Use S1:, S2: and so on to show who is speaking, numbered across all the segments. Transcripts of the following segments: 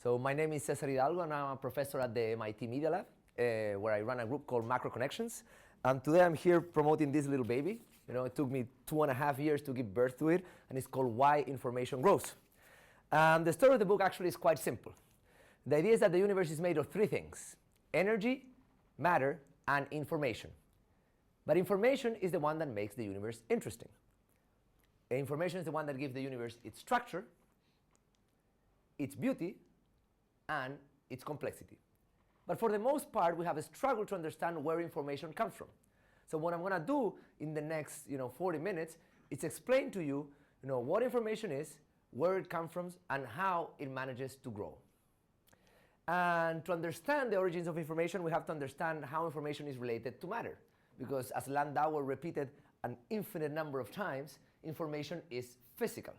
S1: So my name is Cesar Hidalgo, and I'm a professor at the MIT Media Lab, where I run a group called Macro Connections. And today I'm here promoting this little baby. It took me 2.5 years to give birth to it, and it's called Why Information Grows. The story of the book actually is quite simple. The idea is that the universe is made of three things: energy, matter, and information. But information is the one that makes the universe interesting. Information is the one that gives the universe its structure, its beauty, and its complexity. But for the most part, we have a struggle to understand where information comes from. So what I'm going to do in the next 40 minutes is explain to you, what information is, where it comes from, and how it manages to grow. And to understand the origins of information, we have to understand how information is related to matter. Because as Landauer repeated an infinite number of times, information is physical.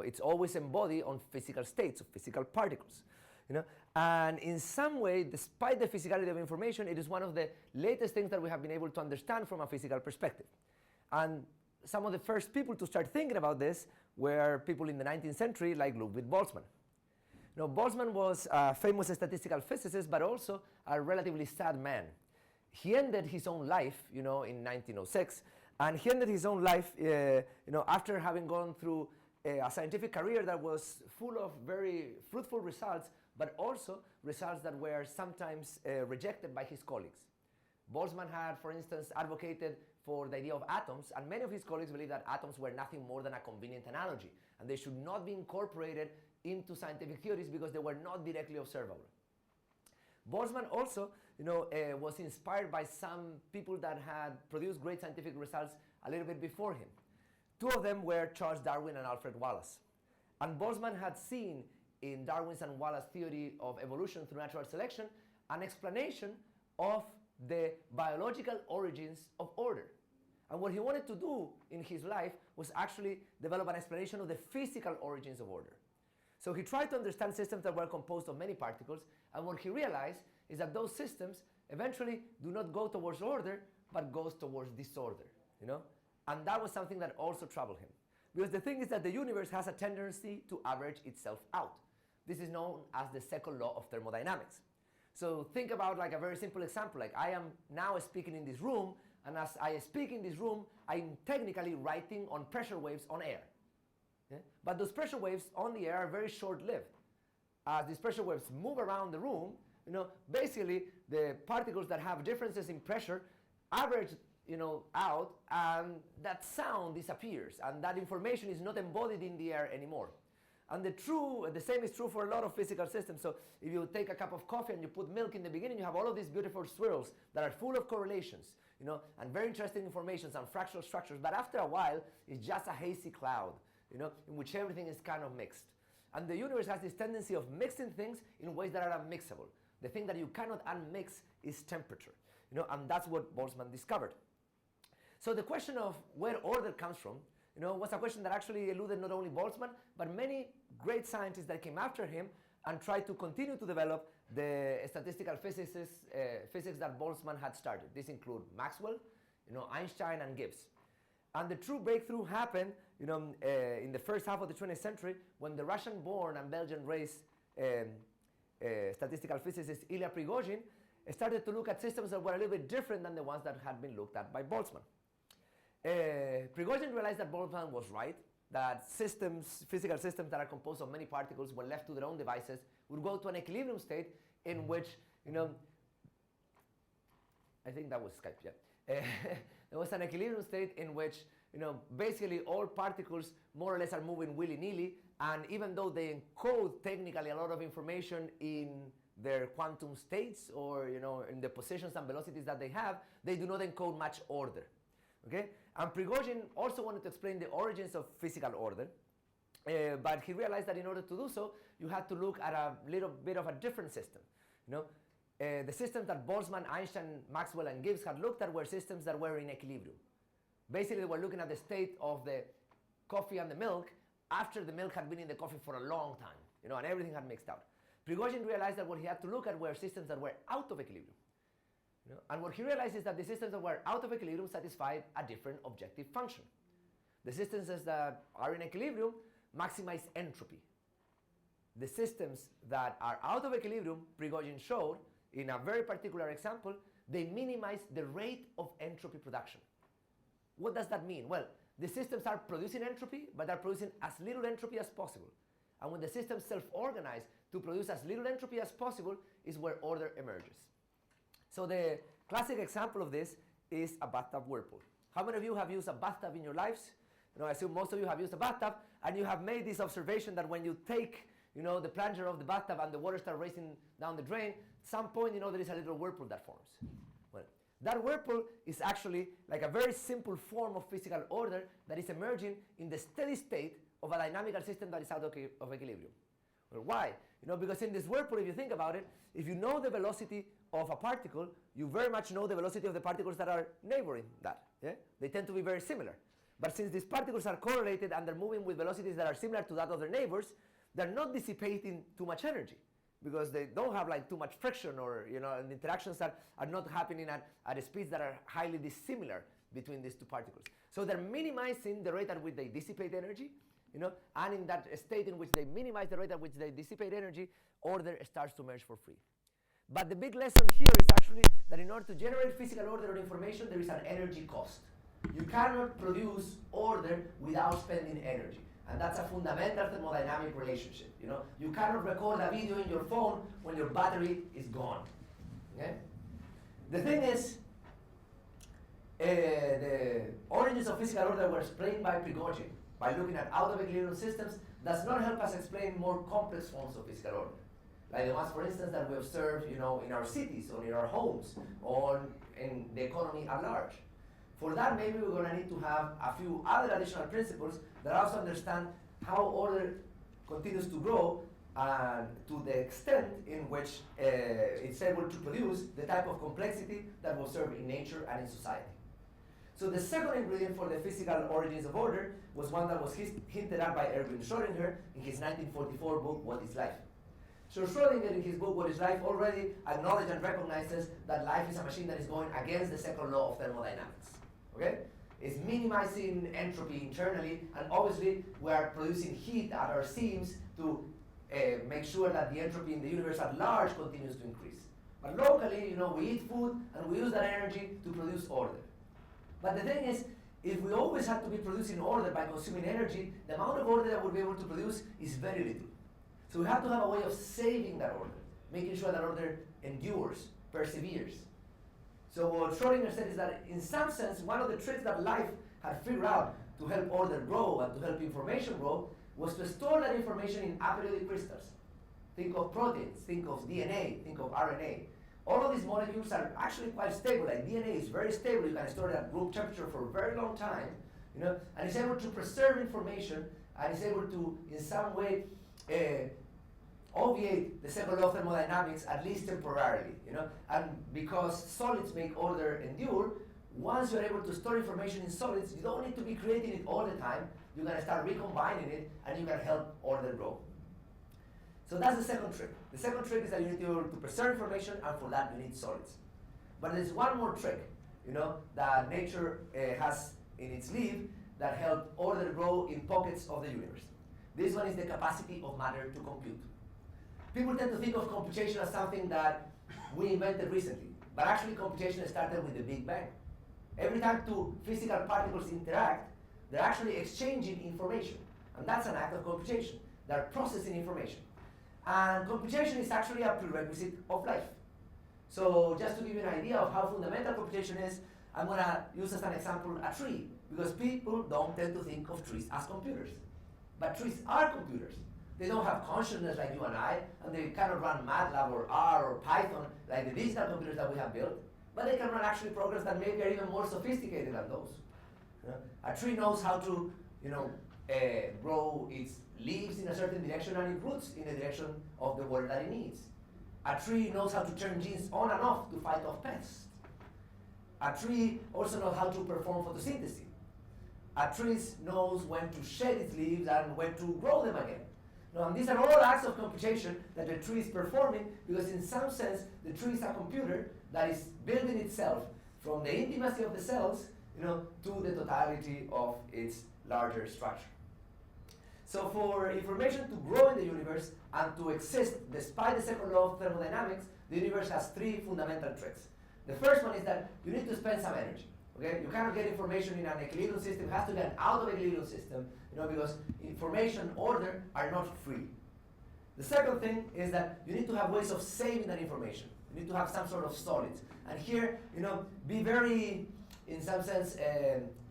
S1: It's always embodied on physical states, of physical particles. And in some way, despite the physicality of information, it is one of the latest things that we have been able to understand from a physical perspective. And some of the first people to start thinking about this were people in the 19th century, like Ludwig Boltzmann. Boltzmann was a famous statistical physicist, but also a relatively sad man. He ended his own life, in 1906, and he ended his own life, after having gone through a scientific career that was full of very fruitful results, but also results that were sometimes rejected by his colleagues. Boltzmann had, for instance, advocated for the idea of atoms, and many of his colleagues believed that atoms were nothing more than a convenient analogy, and they should not be incorporated into scientific theories because they were not directly observable. Boltzmann also, was inspired by some people that had produced great scientific results a little bit before him. Two of them were Charles Darwin and Alfred Wallace. And Boltzmann had seen in Darwin's and Wallace's theory of evolution through natural selection an explanation of the biological origins of order. And what he wanted to do in his life was actually develop an explanation of the physical origins of order. So he tried to understand systems that were composed of many particles, and what he realized is that those systems eventually do not go towards order, but goes towards disorder, And that was something that also troubled him. Because the thing is that the universe has a tendency to average itself out. This is known as the second law of thermodynamics. So think about like a very simple example, like I am now speaking in this room, and as I speak in this room, I'm technically writing on pressure waves on air. Yeah? But those pressure waves on the air are very short-lived. As these pressure waves move around the room, basically the particles that have differences in pressure average out, and that sound disappears, and that information is not embodied in the air anymore. And the same is true for a lot of physical systems. So if you take a cup of coffee and you put milk in the beginning, you have all of these beautiful swirls that are full of correlations, and very interesting informations and fractal structures. But after a while, it's just a hazy cloud, in which everything is kind of mixed. And the universe has this tendency of mixing things in ways that are unmixable. The thing that you cannot unmix is temperature, and that's what Boltzmann discovered. So the question of where order comes from, was a question that actually eluded not only Boltzmann, but many great scientists that came after him and tried to continue to develop the statistical physics that Boltzmann had started. These include Maxwell, Einstein, and Gibbs. And the true breakthrough happened, in the first half of the 20th century when the Russian-born and Belgian-raised statistical physicist Ilya Prigogine started to look at systems that were a little bit different than the ones that had been looked at by Boltzmann. Prigogine realized that Boltzmann was right, that physical systems that are composed of many particles, when left to their own devices, would go to an equilibrium state in which, I think that was Skype, yeah. There was an equilibrium state in which, basically all particles more or less are moving willy-nilly, and even though they encode technically a lot of information in their quantum states or, in the positions and velocities that they have, they do not encode much order. Okay? And Prigogine also wanted to explain the origins of physical order, but he realized that in order to do so, you had to look at a little bit of a different system. The systems that Boltzmann, Einstein, Maxwell, and Gibbs had looked at were systems that were in equilibrium. Basically, they were looking at the state of the coffee and the milk after the milk had been in the coffee for a long time, and everything had mixed out. Prigogine realized that what he had to look at were systems that were out of equilibrium. And what he realized is that the systems that were out of equilibrium satisfied a different objective function. The systems that are in equilibrium maximize entropy. the systems that are out of equilibrium, Prigogine showed, in a very particular example, they minimize the rate of entropy production. What does that mean? Well, the systems are producing entropy, but are producing as little entropy as possible. And when the systems self-organize to produce as little entropy as possible is where order emerges. So the classic example of this is a bathtub whirlpool. How many of you have used a bathtub in your lives? I assume most of you have used a bathtub, and you have made this observation that when you take the plunger of the bathtub and the water starts racing down the drain, at some point there is a little whirlpool that forms. Well, that whirlpool is actually like a very simple form of physical order that is emerging in the steady state of a dynamical system that is out of equilibrium. Well, why? Because in this whirlpool, if you think about it, if you know the velocity of a particle, you very much know the velocity of the particles that are neighboring that. Yeah? They tend to be very similar. But since these particles are correlated and they're moving with velocities that are similar to that of their neighbors, they're not dissipating too much energy because they don't have like too much friction, or and interactions are not happening at speeds that are highly dissimilar between these two particles. So they're minimizing the rate at which they dissipate energy, and in that state in which they minimize the rate at which they dissipate energy, order starts to emerge for free. But the big lesson here is actually that in order to generate physical order or information, there is an energy cost. You cannot produce order without spending energy. And that's a fundamental thermodynamic relationship. You cannot record a video in your phone when your battery is gone. Okay? The thing is, the origins of physical order were explained by Prigogine by looking at out-of-equilibrium systems does not help us explain more complex forms of physical order. Like the ones, for instance, that we observe in our cities, or in our homes, or in the economy at large. For that, maybe we're going to need to have a few other additional principles that also understand how order continues to grow to the extent in which it's able to produce the type of complexity that we observe in nature and in society. So the second ingredient for the physical origins of order was one that was hinted at by Erwin Schrödinger in his 1944 book, What is Life? So Schrödinger, in his book, What is Life, already acknowledges and recognizes that life is a machine that is going against the second law of thermodynamics. Okay? It's minimizing entropy internally, and obviously we are producing heat at our seams to make sure that the entropy in the universe at large continues to increase. But locally, we eat food and we use that energy to produce order. But the thing is, if we always have to be producing order by consuming energy, the amount of order that we'll be able to produce is very little. So we have to have a way of saving that order, making sure that order endures, perseveres. So what Schrödinger said is that in some sense, one of the tricks that life had figured out to help order grow and to help information grow was to store that information in aperiodic crystals. Think of proteins, think of DNA, think of RNA. All of these molecules are actually quite stable. Like DNA is very stable. You can store it at room temperature for a very long time, and it's able to preserve information, and it's able to, in some way, obviate the second law of thermodynamics, at least temporarily, And because solids make order endure, once you're able to store information in solids, you don't need to be creating it all the time. You're going to start recombining it, and you can help order grow. So that's the second trick. The second trick is that you need to preserve information, and for that you need solids. But there's one more trick, that nature has in its sleeve that help order grow in pockets of the universe. This one is the capacity of matter to compute. People tend to think of computation as something that we invented recently, but actually computation started with the Big Bang. Every time two physical particles interact, they're actually exchanging information, and that's an act of computation. They're processing information. And computation is actually a prerequisite of life. So just to give you an idea of how fundamental computation is, I'm going to use as an example a tree, because people don't tend to think of trees as computers. But trees are computers. They don't have consciousness like you and I, and they cannot run MATLAB or R or Python like the digital computers that we have built, but they can run actually programs that maybe are even more sophisticated than those. A tree knows how to grow its leaves in a certain direction and its roots in the direction of the water that it needs. A tree knows how to turn genes on and off to fight off pests. A tree also knows how to perform photosynthesis. A tree knows when to shed its leaves and when to grow them again. And these are all acts of computation that the tree is performing, because in some sense the tree is a computer that is building itself from the intimacy of the cells to the totality of its larger structure. So for information to grow in the universe and to exist despite the second law of thermodynamics, the universe has three fundamental tricks. The first one is that you need to spend some energy. Okay? You cannot get information in an equilibrium system. It has to get out of equilibrium system, because information, order are not free. The second thing is that you need to have ways of saving that information. You need to have some sort of solids. And here, be very, in some sense,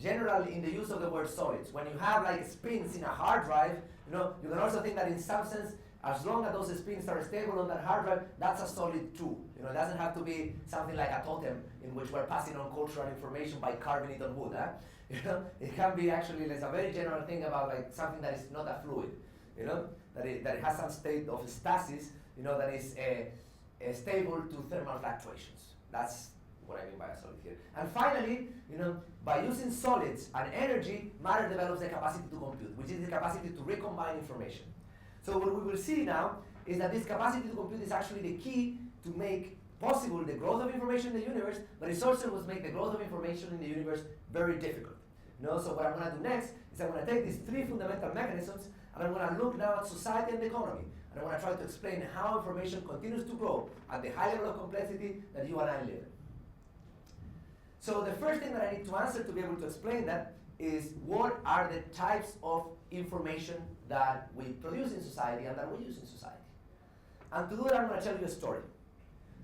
S1: general in the use of the word solids. When you have like spins in a hard drive, you can also think that in some sense, as long as those spins are stable on that hard drive, that's a solid too. It doesn't have to be something like a totem in which we're passing on cultural information by carving it on wood. It can be actually, it's a very general thing about like something that is not a fluid, that it has some state of stasis, that is stable to thermal fluctuations. That's what I mean by a solid here. And finally, by using solids and energy, matter develops the capacity to compute, which is the capacity to recombine information. So what we will see now is that this capacity to compute is actually the key to make possible the growth of information in the universe, but it also will make the growth of information in the universe very difficult. So what I'm going to do next is I'm going to take these three fundamental mechanisms and I'm going to look now at society and the economy. And I'm going to try to explain how information continues to grow at the high level of complexity that you and I live in. So the first thing that I need to answer to be able to explain that is what are the types of information that we produce in society and that we use in society. And to do that, I'm going to tell you a story.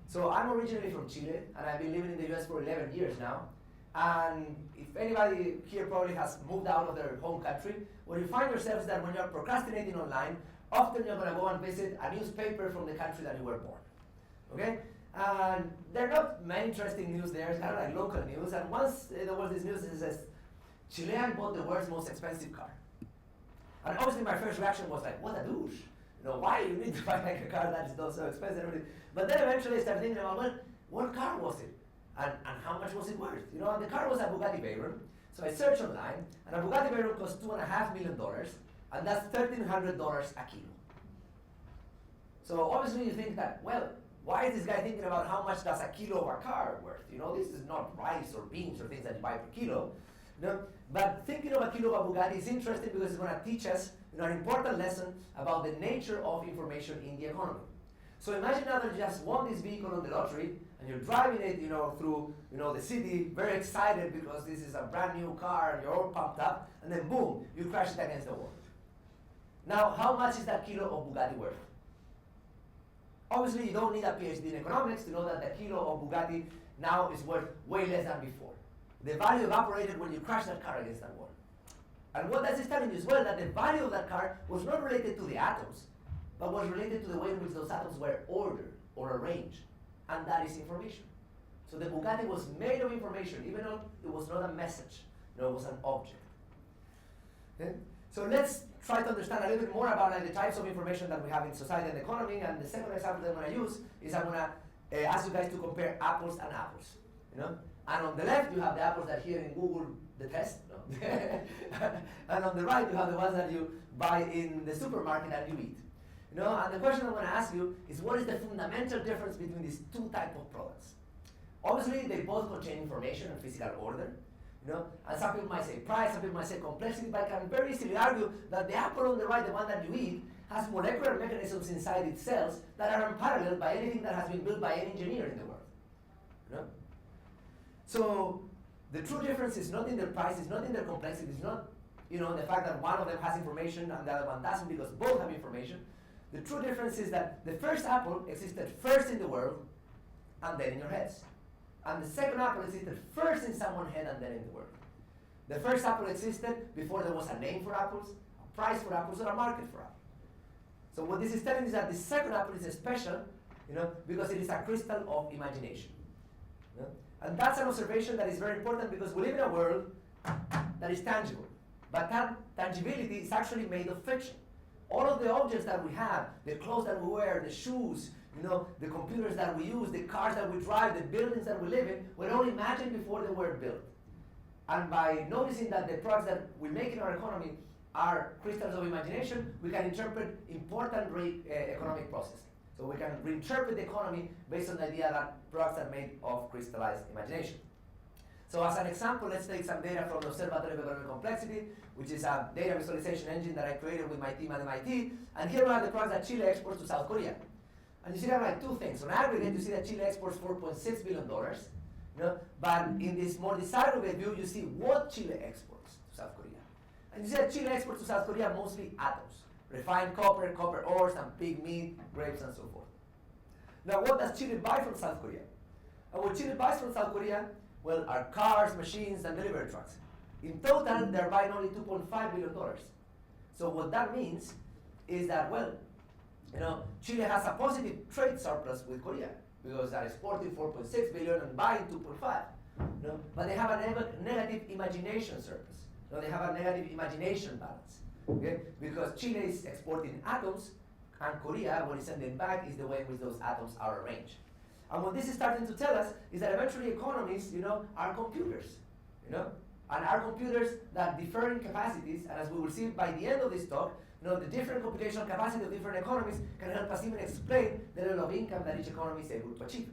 S1: So I'm originally from Chile, and I've been living in the US for 11 years now. And if anybody here probably has moved out of their home country, what you find yourself is that when you're procrastinating online, often you're going to go and visit a newspaper from the country that you were born. Okay? And there are not many interesting news there. It's kind of like local news. And once there was this news that says, Chilean bought the world's most expensive car. And obviously my first reaction was like, what a douche. Why you need to buy like a car that is not so expensive? But then eventually I started thinking about, well, what car was it? And how much was it worth? And the car was a Bugatti Veyron. So I searched online, and a Bugatti Veyron cost $2.5 million, and that's $1,300 a kilo. So obviously you think that, well, why is this guy thinking about how much does a kilo of a car worth? This is not rice or beans or things that you buy per kilo. But thinking of a kilo of a Bugatti is interesting because it's going to teach us an important lesson about the nature of information in the economy. So imagine now that you just won this vehicle on the lottery and you're driving it through the city, very excited because this is a brand new car and you're all pumped up, and then boom, you crash it against the wall. Now, how much is that kilo of Bugatti worth? Obviously, you don't need a PhD in economics to know that the kilo of Bugatti now is worth way less than before. The value evaporated when you crash that car against that wall. And what that is telling you as well, that the value of that car was not related to the atoms, but was related to the way in which those atoms were ordered or arranged. And that is information. So the Bugatti was made of information, even though it was not a message. It was an object. Okay? So let's try to understand a little bit more about the types of information that we have in society and economy. And the second example that I'm going to use is I'm going to ask you guys to compare apples and apples. And on the left, you have the apples that here in Google detest. And on the right, you have the ones that you buy in the supermarket and you eat. And the question I'm going to ask you is, what is the fundamental difference between these two types of products? Obviously, they both contain information and physical order. And some people might say price, some people might say complexity, but I can very easily argue that the apple on the right, the one that you eat, has molecular mechanisms inside its cells that are unparalleled by anything that has been built by any engineer in the world. So the true difference is not in their price, it's not in their complexity, it's not the fact that one of them has information and the other one doesn't, because both have information. The true difference is that the first apple existed first in the world and then in your heads. And the second apple existed first in someone's head and then in the world. The first apple existed before there was a name for apples, a price for apples, or a market for apples. So what this is telling is that the second apple is special, because it is a crystal of imagination. And that's an observation that is very important because we live in a world that is tangible. But that tangibility is actually made of fiction. All of the objects that we have, the clothes that we wear, the shoes, the computers that we use, the cars that we drive, the buildings that we live in, were all imagined before they were built. And by noticing that the products that we make in our economy are crystals of imagination, we can interpret important economic processes. So we can reinterpret the economy based on the idea that products are made of crystallized imagination. So as an example, let's take some data from the Observatory of Economic Complexity, which is a data visualization engine that I created with my team at MIT. And here we have the products that Chile exports to South Korea. And you see there are like two things. On aggregate, you see that Chile exports $4.6 billion. But in this more disaggregate view, you see what Chile exports to South Korea. And you see that Chile exports to South Korea mostly atoms, refined copper, copper ores, and pig meat, grapes, and so forth. Now, what does Chile buy from South Korea? And what Chile buys from South Korea, well, are cars, machines, and delivery trucks. In total, they're buying only $2.5 billion. So what that means is that, well, Chile has a positive trade surplus with Korea because they're exporting 4.6 billion and buying 2.5. But they have a negative imagination surplus. They have a negative imagination balance. Okay? Because Chile is exporting atoms, and Korea, when it's sending back, is the way in which those atoms are arranged. And what this is starting to tell us is that eventually economies, are computers, and are computers that differ in capacities. And as we will see by the end of this talk, the different computational capacity of different economies can help us even explain the level of income that each economy is able to achieve.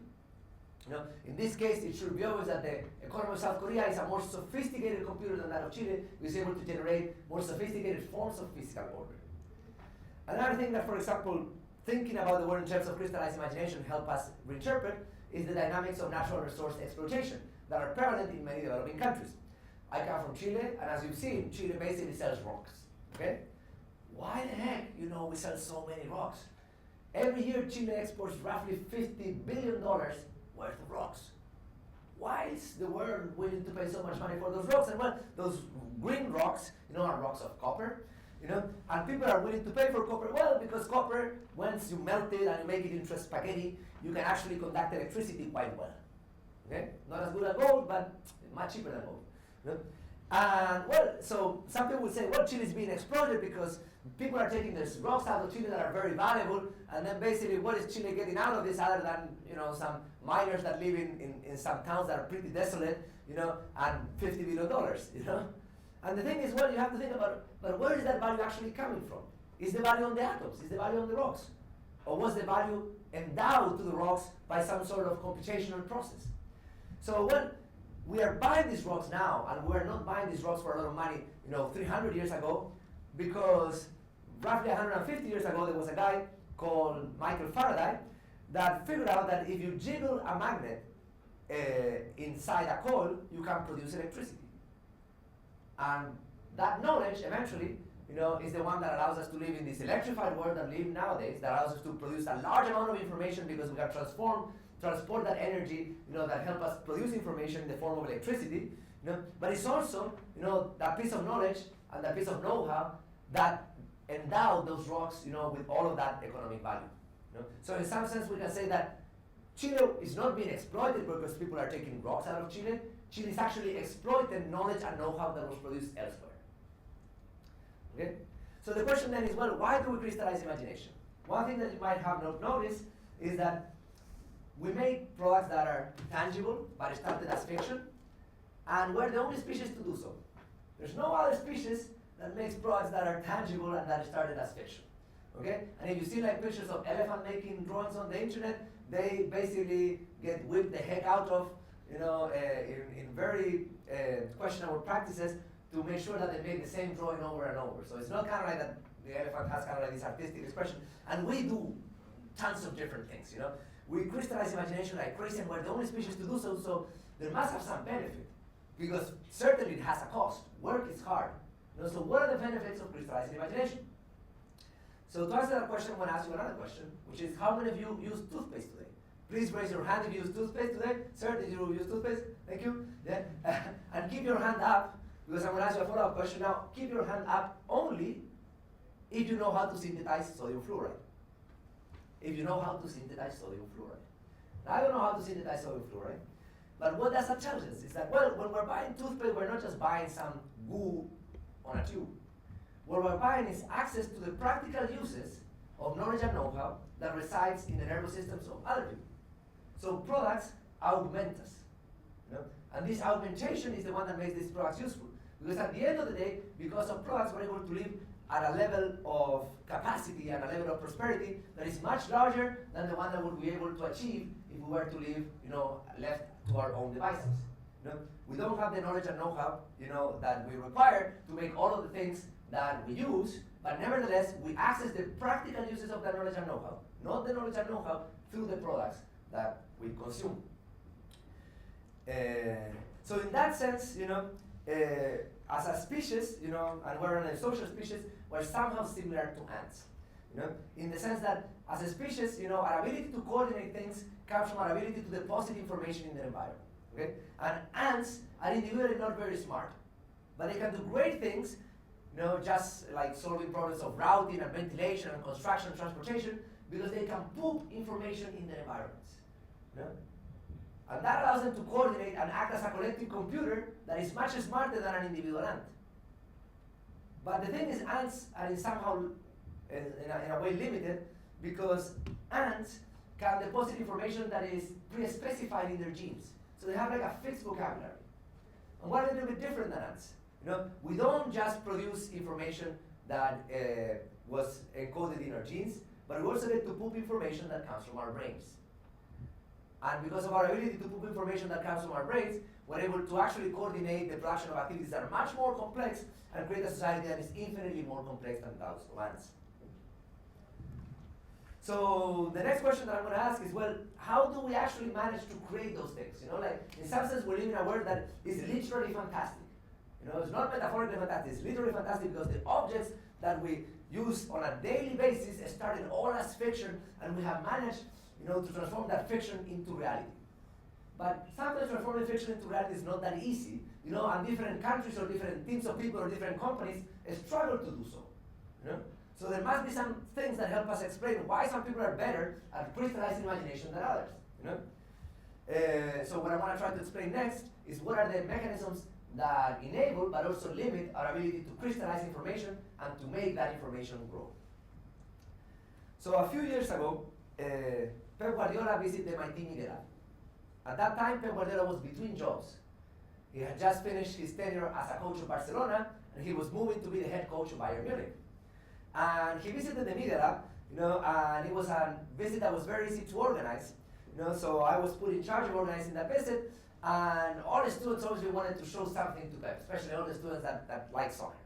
S1: In this case, it should be obvious that the economy of South Korea is a more sophisticated computer than that of Chile, which is able to generate more sophisticated forms of physical order. Another thing that, for example, thinking about the world in terms of crystallized imagination help us reinterpret is the dynamics of natural resource exploitation that are prevalent in many developing countries. I come from Chile, and as you've seen, Chile basically sells rocks. Okay? Why the heck, we sell so many rocks? Every year, Chile exports roughly $50 billion worth of rocks. Why is the world willing to pay so much money for those rocks? And well, those green rocks, are rocks of copper. And people are willing to pay for copper, well, because copper, once you melt it and you make it into spaghetti, you can actually conduct electricity quite well. Okay? Not as good as gold, but much cheaper than gold. And well, so some people would say, well, Chile is being exploited because people are taking these rocks out of Chile that are very valuable, and then basically what is Chile getting out of this other than, some miners that live in some towns that are pretty desolate, and $50 billion, And the thing is, well, you have to think about, but where is that value actually coming from? Is the value on the atoms? Is the value on the rocks? Or was the value endowed to the rocks by some sort of computational process? So when we are buying these rocks now, and we're not buying these rocks for a lot of money, 300 years ago, because roughly 150 years ago, there was a guy called Michael Faraday that figured out that if you jiggle a magnet inside a coil, you can produce electricity. And that knowledge, eventually, is the one that allows us to live in this electrified world that we live nowadays, that allows us to produce a large amount of information because we can transport that energy, that help us produce information in the form of electricity. But it's also, that piece of knowledge and that piece of know-how that endowed those rocks, with all of that economic value. So in some sense, we can say that Chile is not being exploited because people are taking rocks out of Chile. Chile is actually exploiting knowledge and know-how that was produced elsewhere. Okay? So the question then is, well, why do we crystallize imagination? One thing that you might have not noticed is that we make products that are tangible, but started as fiction, and we're the only species to do so. There's no other species that makes products that are tangible and that started as fiction. Okay? And if you see like pictures of elephant making drawings on the internet, they basically get whipped the heck out of, in very questionable practices to make sure that they make the same drawing over and over. So it's not kind of like that the elephant has kind of like this artistic expression. And we do tons of different things, We crystallize imagination like crazy, and we're the only species to do so, so there must have some benefit. Because certainly it has a cost. Work is hard. So what are the benefits of crystallizing imagination? So to answer that question, I'm going to ask you another question, which is how many of you use toothpaste today? Please raise your hand if you use toothpaste today. Sir, did you use toothpaste? Thank you. Yeah. And keep your hand up, because I'm going to ask you a follow-up question now. Keep your hand up only if you know how to synthesize sodium fluoride. If you know how to synthesize sodium fluoride. Now, I don't know how to synthesize sodium fluoride, but what does that tell us is that, well, when we're buying toothpaste, we're not just buying some goo on a tube. What we're buying is access to the practical uses of knowledge and know-how that resides in the nervous systems of other people. So products augment us. And this augmentation is the one that makes these products useful. Because at the end of the day, because of products, we're able to live at a level of capacity and a level of prosperity that is much larger than the one that we would be able to achieve if we were to live, left to our own devices. You know? We don't have the knowledge and know-how, that we require to make all of the things that we use, but nevertheless, we access the practical uses of that knowledge and know-how, not the knowledge and know-how through the products that we consume. So in that sense, as a species, and we're a social species, we're somehow similar to ants. In the sense that as a species, our ability to coordinate things comes from our ability to deposit information in the environment. Okay? And ants are individually not very smart, but they can do great things, just like solving problems of routing and ventilation and construction and transportation, because they can poop information in their environments. And that allows them to coordinate and act as a collective computer that is much smarter than an individual ant. But the thing is, ants are somehow, in a way, limited, because ants can deposit information that is pre-specified in their genes. So they have like a fixed vocabulary. And we're a little bit different than ants. We don't just produce information that was encoded in our genes, but we also get to poop information that comes from our brains. And because of our ability to poop information that comes from our brains, we're able to actually coordinate the production of activities that are much more complex and create a society that is infinitely more complex than those of ants. So the next question that I'm going to ask is, well, how do we actually manage to create those things? In some sense, we live in a world that is literally fantastic. It's not metaphorically fantastic, it's literally fantastic, because the objects that we use on a daily basis started all as fiction, and we have managed to transform that fiction into reality. But sometimes transforming fiction into reality is not that easy, and different countries or different teams of people or different companies struggle to do so. So there must be some things that help us explain why some people are better at crystallizing imagination than others. So what I want to try to explain next is what are the mechanisms that enable but also limit our ability to crystallize information and to make that information grow. So a few years ago, Pep Guardiola visited the MIT Media Lab. At that time, Pep Guardiola was between jobs. He had just finished his tenure as a coach of Barcelona, and he was moving to be the head coach of Bayern Munich. And he visited the Media Lab, and it was a visit that was very easy to organize. So I was put in charge of organizing that visit, and all the students obviously wanted to show something to Pep, especially all the students that like soccer.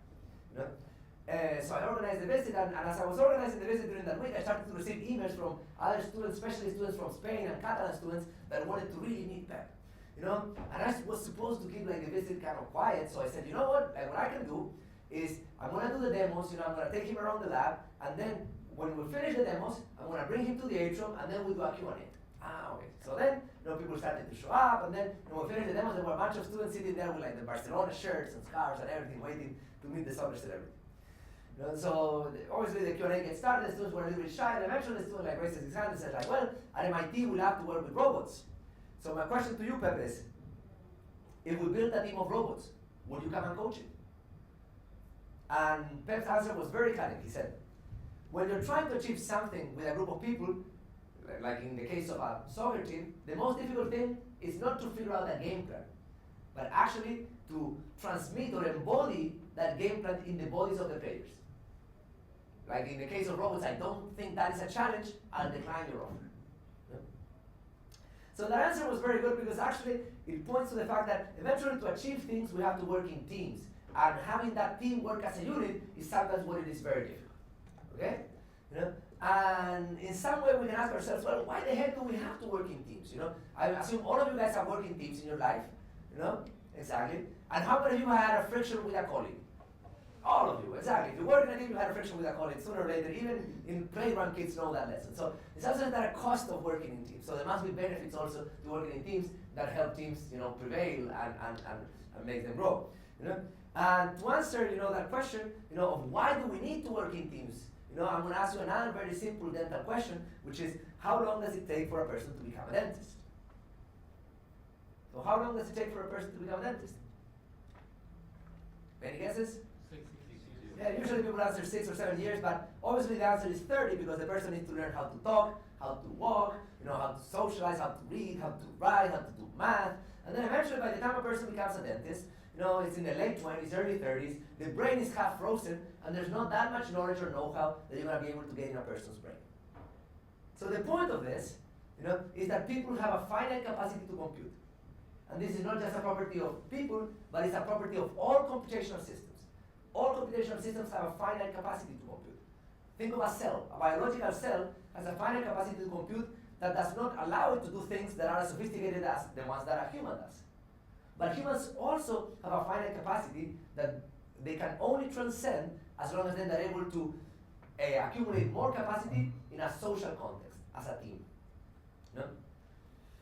S1: So I organized the visit, and as I was organizing the visit during that week, I started to receive emails from other students, especially students from Spain and Catalan students that wanted to really meet Pep. And I was supposed to keep the visit kind of quiet, so I said, what I can do is I'm going to do the demos, I'm going to take him around the lab, and then when we finish the demos, I'm going to bring him to the atrium, and then we'll do a Q&A. Okay. So then, people started to show up, and then when we finished the demos, there were a bunch of students sitting there with the Barcelona shirts and scarves and everything, waiting to meet the soccer celebrity. So obviously the Q&A gets started, the students were a little bit shy, and eventually the student raises his hand and says well, at MIT we'll have to work with robots. So my question to you, Pep, is, if we build a team of robots, would you come and coach it? And Pep's answer was very cutting. He said, when you're trying to achieve something with a group of people, like in the case of a soccer team, the most difficult thing is not to figure out a game plan, but actually to transmit or embody that game plan in the bodies of the players. Like in the case of robots, I don't think that is a challenge. I'll decline your offer. Yeah. So that answer was very good, because actually it points to the fact that eventually to achieve things, we have to work in teams. And having that team work as a unit is sometimes what it is very difficult. Okay? And in some way we can ask ourselves, well, why the heck do we have to work in teams? I assume all of you guys have worked in teams in your life. Exactly. And how many of you had a friction with a colleague? All of you, exactly. If you work in a team, you had a friction with a colleague. Sooner or later, even in playground, kids know that lesson. So it's also that a cost of working in teams. So there must be benefits also to working in teams that help teams, prevail and make them grow. And to answer, that question, of why do we need to work in teams? I'm going to ask you another very simple dental question, which is, how long does it take for a person to become a dentist? So how long does it take for a person to become a dentist? Any guesses?
S2: 6 years.
S1: Yeah, usually people answer 6 or 7 years, but obviously the answer is 30, because the person needs to learn how to talk, how to walk, how to socialize, how to read, how to write, how to do math. And then eventually, by the time a person becomes a dentist, it's in the late 20s, early 30s, the brain is half frozen, and there's not that much knowledge or know-how that you're going to be able to get in a person's brain. So the point of this, is that people have a finite capacity to compute. And this is not just a property of people, but it's a property of all computational systems. All computational systems have a finite capacity to compute. Think of a cell. A biological cell has a finite capacity to compute that does not allow it to do things that are as sophisticated as the ones that a human does. But humans also have a finite capacity that they can only transcend as long as then they're able to accumulate more capacity in a social context, as a team. No?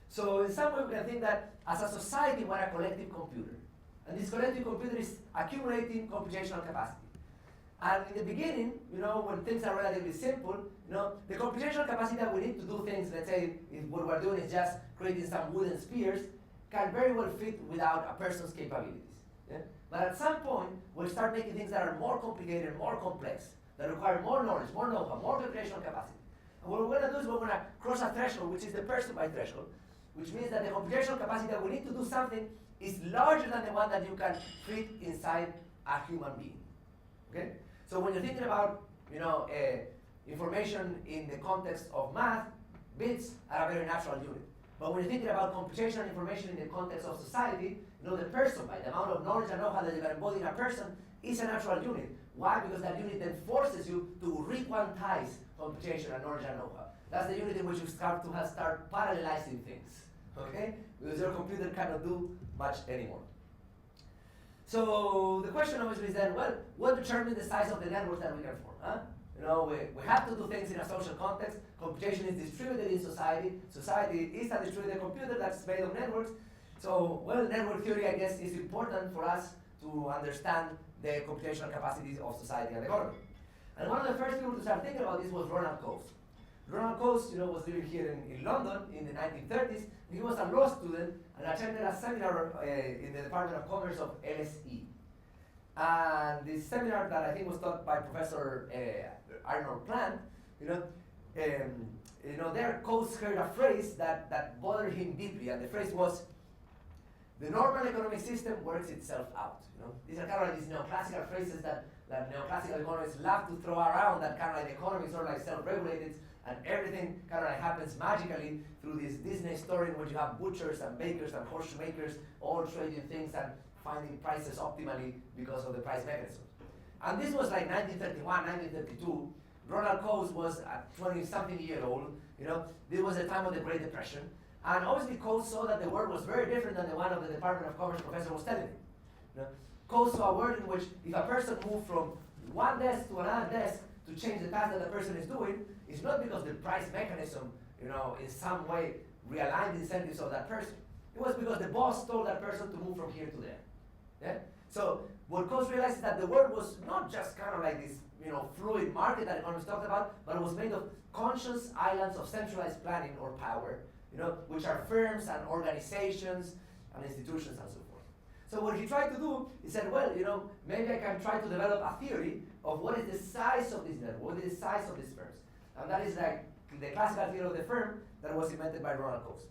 S1: So in some way we can think that as a society we're a collective computer. And this collective computer is accumulating computational capacity. And in the beginning, when things are relatively simple, the computational capacity that we need to do things, let's say if what we're doing is just creating some wooden spheres, can very well fit without a person's capabilities. Yeah? But at some point, we'll start making things that are more complicated, more complex, that require more knowledge, more know-how, more computational capacity. And what we're going to do is we're going to cross a threshold, which is the person-by threshold, which means that the computational capacity that we need to do something is larger than the one that you can fit inside a human being. Okay? So when you're thinking about information in the context of math, bits are a very natural unit. But when you're thinking about computational information in the context of society, the person, by the amount of knowledge and know-how that you can embody in a person, is a natural unit. Why? Because that unit then forces you to re-quantize computation and knowledge and know-how. That's the unit in which you start parallelizing things. Okay? Because your computer cannot do much anymore. So the question obviously is then, well, what determines the size of the networks that we can form? Huh? We have to do things in a social context. Computation is distributed in society. Society is a distributed computer that's made of networks. So, well, network theory, I guess, is important for us to understand the computational capacities of society and economy. And one of the first people to start thinking about this was Ronald Coase. Ronald Coase, was living here in London in the 1930s. He was a law student and attended a seminar in the Department of Commerce of LSE. And this seminar that I think was taught by Professor Arnold Plant, there Coase heard a phrase that bothered him deeply, and the phrase was, the normal economic system works itself out. These are kind of like these neoclassical phrases that neoclassical economists love to throw around, that kind of like the economy is sort of like self-regulated, and everything kind of like happens magically through this Disney story in which you have butchers and bakers and horseshoe makers all trading things and finding prices optimally because of the price mechanism. And this was like 1931, 1932. Ronald Coase was a 20-something year old. This was the time of the Great Depression. And obviously Coase saw that the world was very different than the one of the Department of Commerce professor was telling him. Coase saw a world in which if a person moved from one desk to another desk to change the task that the person is doing, it's not because the price mechanism, in some way realigned the incentives of that person. It was because the boss told that person to move from here to there. Yeah? So what Coase realized is that the world was not just kind of like this, fluid market that economists talked about, but it was made of conscious islands of centralized planning or power, which are firms and organizations and institutions and so forth. So what he tried to do, he said, well, maybe I can try to develop a theory of what is the size of this network, what is the size of these firms. And that is like the classical theory of the firm that was invented by Ronald Coase.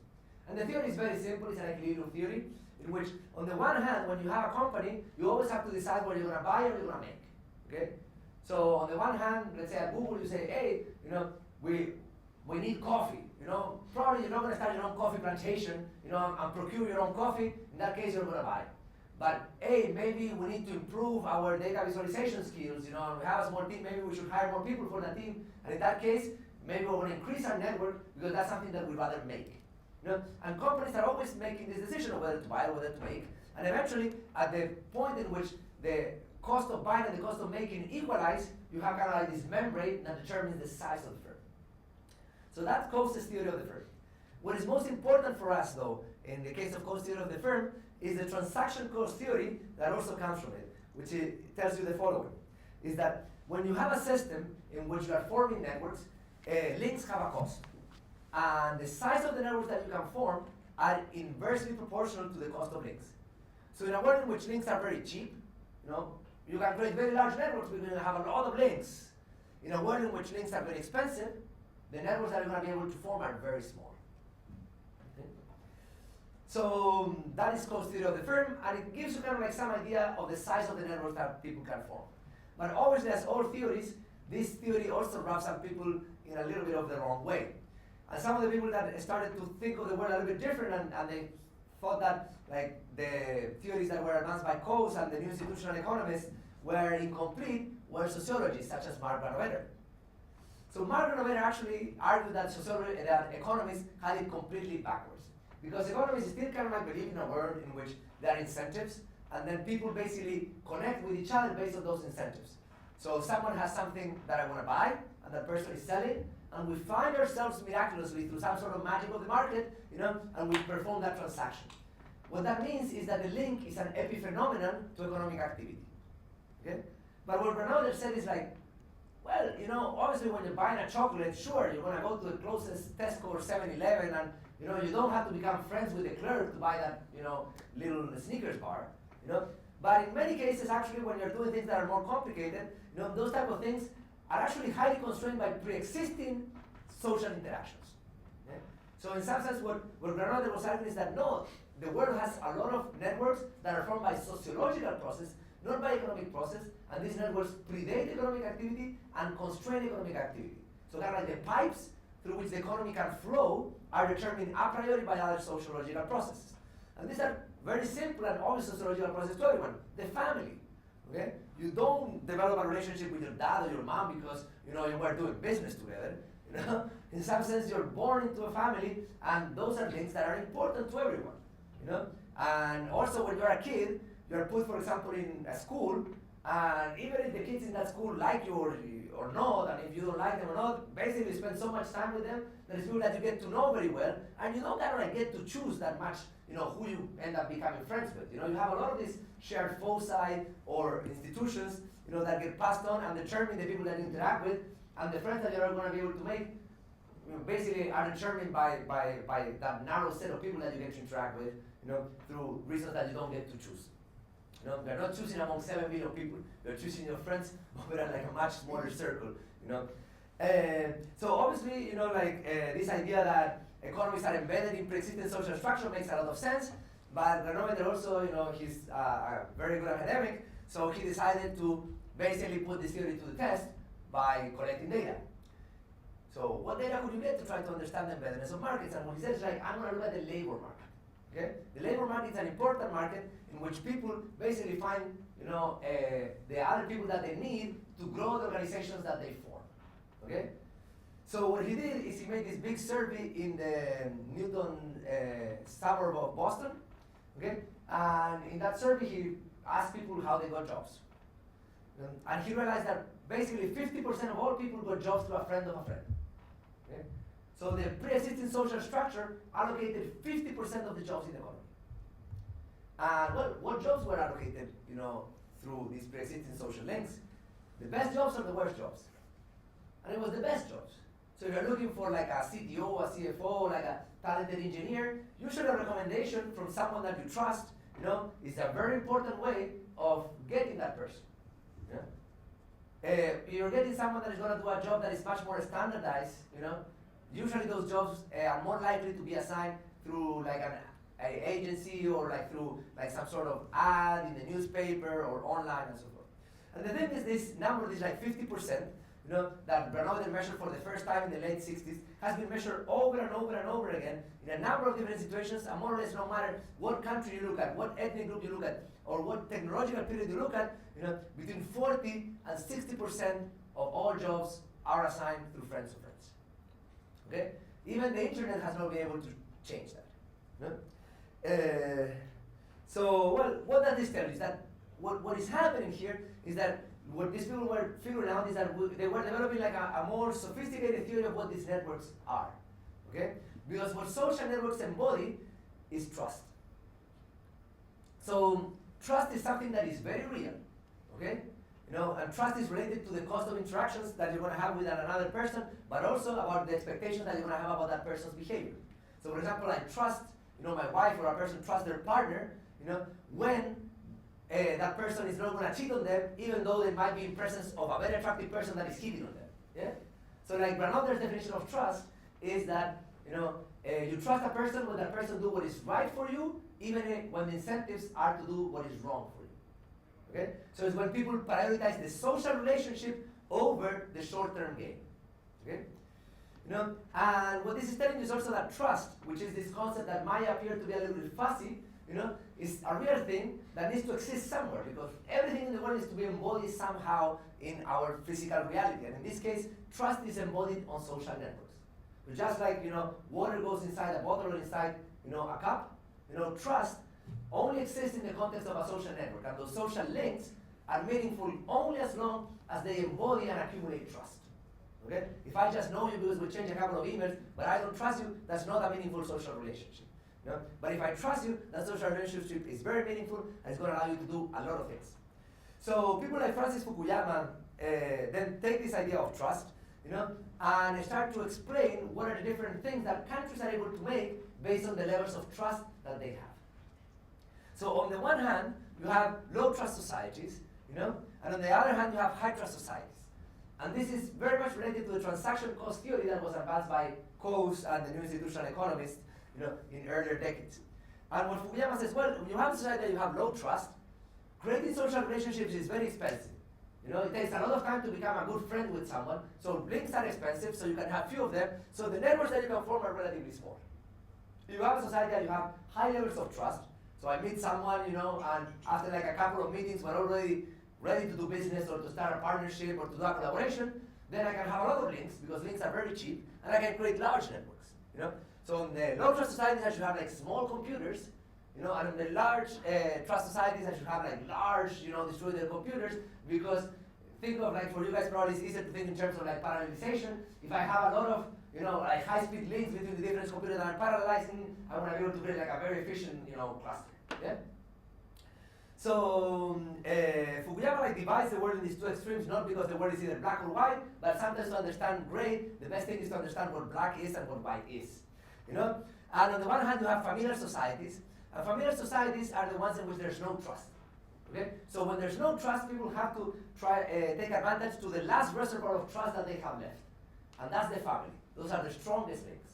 S1: And the theory is very simple. It's an equilibrium theory in which, on the one hand, when you have a company, you always have to decide what you're going to buy or you're going to make. Okay? So on the one hand, let's say at Google, you say, hey, we need coffee. Probably you're not going to start your own coffee plantation, and procure your own coffee. In that case, you're going to buy. But hey, maybe we need to improve our data visualization skills, and we have a small team, maybe we should hire more people for that team. And in that case, maybe we're going to increase our network because that's something that we'd rather make. And companies are always making this decision of whether to buy or whether to make. And eventually, at the point in which the cost of buying and the cost of making equalize, you have kind of like this membrane that determines the size of the firm. So that's Coase's theory of the firm. What is most important for us, though, in the case of Coase's theory of the firm, is the transaction cost theory that also comes from it, which tells you the following, is that when you have a system in which you are forming networks, links have a cost. And the size of the networks that you can form are inversely proportional to the cost of links. So in a world in which links are very cheap, you can create very large networks because you have a lot of links. In a world in which links are very expensive, the networks that you're going to be able to form are very small. Okay? So that is Coase's theory of the firm, and it gives you kind of like some idea of the size of the networks that people can form. But obviously, as all theories, this theory also rubs some people in a little bit of the wrong way. And some of the people that started to think of the world a little bit different and they thought that like the theories that were advanced by Coase and the new institutional economists were incomplete were sociologists such as Mark Granovetter. So Mark Granovetter actually argued that that economists had it completely backwards. Because economists still kind of like believe in a world in which there are incentives, and then people basically connect with each other based on those incentives. So if someone has something that I want to buy, and that person is selling, and we find ourselves miraculously through some sort of magic of the market, and we perform that transaction. What that means is that the link is an epiphenomenon to economic activity. Okay? But what Granovetter said is like, well, obviously when you're buying a chocolate, sure, you're going to go to the closest Tesco or 7-Eleven, and you don't have to become friends with the clerk to buy that, little Snickers bar, But in many cases, actually, when you're doing things that are more complicated, those type of things are actually highly constrained by pre-existing social interactions. Okay? So in some sense, what Granovetter was arguing is that no, the world has a lot of networks that are formed by sociological process, not by economic process, and these networks predate economic activity and constrain economic activity. So kind of like the pipes through which the economy can flow are determined a priori by other sociological processes. And these are very simple and obvious sociological processes to everyone. The family. Okay? You don't develop a relationship with your dad or your mom because you were doing business together. In some sense, you're born into a family, and those are things that are important to everyone. And also, when you're a kid, you're put, for example, in a school, and even if the kids in that school like you or not, and if you don't like them or not, basically you spend so much time with them that it's people that you get to know very well, and you don't kind of like get to choose that much, who you end up becoming friends with. You have a lot of these shared foci or institutions, that get passed on and determine the people that you interact with, and the friends that you're going to be able to make, basically are determined by that narrow set of people that you get to interact with, through reasons that you don't get to choose. They're not choosing among 7 billion people. They're choosing your friends over like a much smaller circle. So obviously, this idea that economies are embedded in pre-existing social structure makes a lot of sense. But Granovetter also, he's a very good academic, so he decided to basically put this theory to the test by collecting data. So what data could you get to try to understand the embeddedness of markets? And what he says is like, I'm going to look at the labor market. Okay? The labor market is an important market in which people basically find, the other people that they need to grow the organizations that they form. Okay? So what he did is he made this big survey in the Newton suburb of Boston. Okay? And in that survey, he asked people how they got jobs. And he realized that basically 50% of all people got jobs through a friend of a friend. Okay? So the pre-existing social structure allocated 50% of the jobs in the economy. And what jobs were allocated, through these pre-existing social links? The best jobs or the worst jobs? And it was the best jobs. So if you're looking for like a CTO, a CFO, like a talented engineer, usually a recommendation from someone that you trust, is a very important way of getting that person. Yeah? If you're getting someone that is going to do a job that is much more standardized, usually those jobs are more likely to be assigned through like an agency or like through like some sort of ad in the newspaper or online and so forth. And the thing is, this number is like 50%, that Granovetter measured for the first time in the late 60s, has been measured over and over and over again in a number of different situations, and more or less no matter what country you look at, what ethnic group you look at, or what technological period you look at, between 40 and 60% of all jobs are assigned through friends of friends. Okay? Even the internet has not been able to change that. So, well, what does this tell you? Is that what is happening here is that what these people were figuring out is that they were developing like a more sophisticated theory of what these networks are. Okay? Because what social networks embody is trust. So trust is something that is very real. Okay? And trust is related to the cost of interactions that you're going to have with another person, but also about the expectations that you're going to have about that person's behavior. So for example, I trust, my wife or a person trusts their partner, when that person is not going to cheat on them, even though they might be in presence of a very attractive person that is hitting on them. Yeah? So like Granovetter's definition of trust is that, you trust a person when that person do what is right for you, even when the incentives are to do what is wrong for you. Okay? So it's when people prioritize the social relationship over the short-term gain. Okay? You know? And what this is telling you is also that trust, which is this concept that might appear to be a little bit fuzzy, you know, is a real thing that needs to exist somewhere, because everything in the world needs to be embodied somehow in our physical reality. And in this case, trust is embodied on social networks. But just like, you know, water goes inside a bottle or inside, you know, a cup, you know, trust only exists in the context of a social network. And those social links are meaningful only as long as they embody and accumulate trust. Okay? If I just know you because we change a couple of emails, but I don't trust you, that's not a meaningful social relationship. You know? But if I trust you, that social relationship is very meaningful and it's going to allow you to do a lot of things. So people like Francis Fukuyama then take this idea of trust, you know, and start to explain what are the different things that countries are able to make based on the levels of trust that they have. So on the one hand, you have low trust societies, you know, and on the other hand, you have high trust societies. And this is very much related to the transaction cost theory that was advanced by Coase and the new institutional economists, you know, in earlier decades. And what Fukuyama says, well, when you have a society that you have low trust, creating social relationships is very expensive. You know, it takes a lot of time to become a good friend with someone, so links are expensive, so you can have few of them, so the networks that you can form are relatively small. If you have a society that you have high levels of trust, so I meet someone, you know, and after like a couple of meetings, we're already ready to do business or to start a partnership or to do a collaboration, then I can have a lot of links, because links are very cheap, and I can create large networks, you know. So in the low trust societies, I should have like small computers, you know, and in the large trust societies, I should have like large, you know, distributed computers, because think of like, for you guys probably it's easier to think in terms of like parallelization. If I have a lot of, you know, like high-speed links between the different computers that I'm parallelizing, I want to be able to create like a very efficient, you know, cluster, yeah? So Fukuyama like divides the world in these two extremes, not because the world is either black or white, but sometimes to understand gray, the best thing is to understand what black is and what white is, you know? And on the one hand, you have familiar societies, and familiar societies are the ones in which there's no trust. Okay? So when there's no trust, people have to try take advantage to the last reservoir of trust that they have left. And that's the family. Those are the strongest links.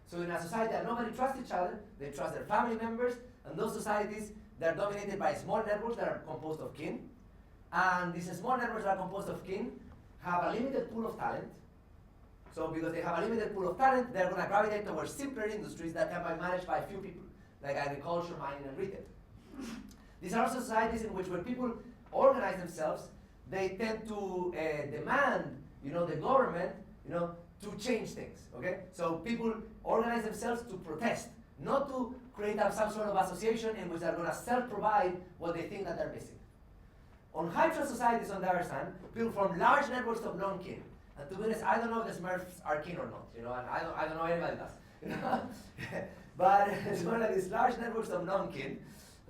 S1: So in a society that nobody trusts each other, they trust their family members, and those societies, they're dominated by small networks that are composed of kin. And these small networks that are composed of kin have a limited pool of talent. So because they have a limited pool of talent, they're going to gravitate towards simpler industries that can be managed by a few people, like agriculture, mining, and retail. These are also societies in which when people organize themselves, they tend to demand, you know, the government, you know, to change things, okay? So people organize themselves to protest, not to create some sort of association in which they're going to self-provide what they think that they're missing. On high trust societies, on the other hand, people form large networks of non-kin. And to be honest, I don't know if the Smurfs are kin or not, you know, and I don't know anybody does, you know? But it's more like these large networks of non-kin,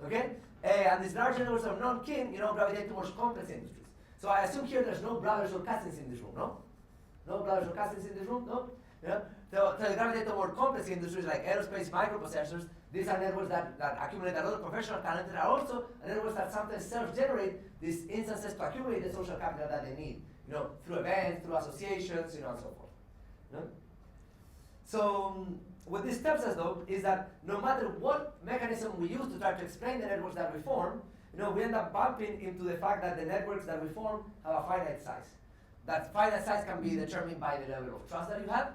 S1: okay? And these large networks of non-kin, you know, gravitate towards complex industries. So I assume here there's no brothers or cousins in this room, no? No brothers or cousins in this room, no? Yeah? So they gravitate toward complex industries like aerospace, microprocessors. These are networks that accumulate a lot of professional talent, and are also networks that sometimes self-generate these instances to accumulate the social capital that they need, you know, through events, through associations, you know, and so forth. You know? So what this tells us, though, is that no matter what mechanism we use to try to explain the networks that we form, you know, we end up bumping into the fact that the networks that we form have a finite size. That finite size can be determined by the level of trust that you have,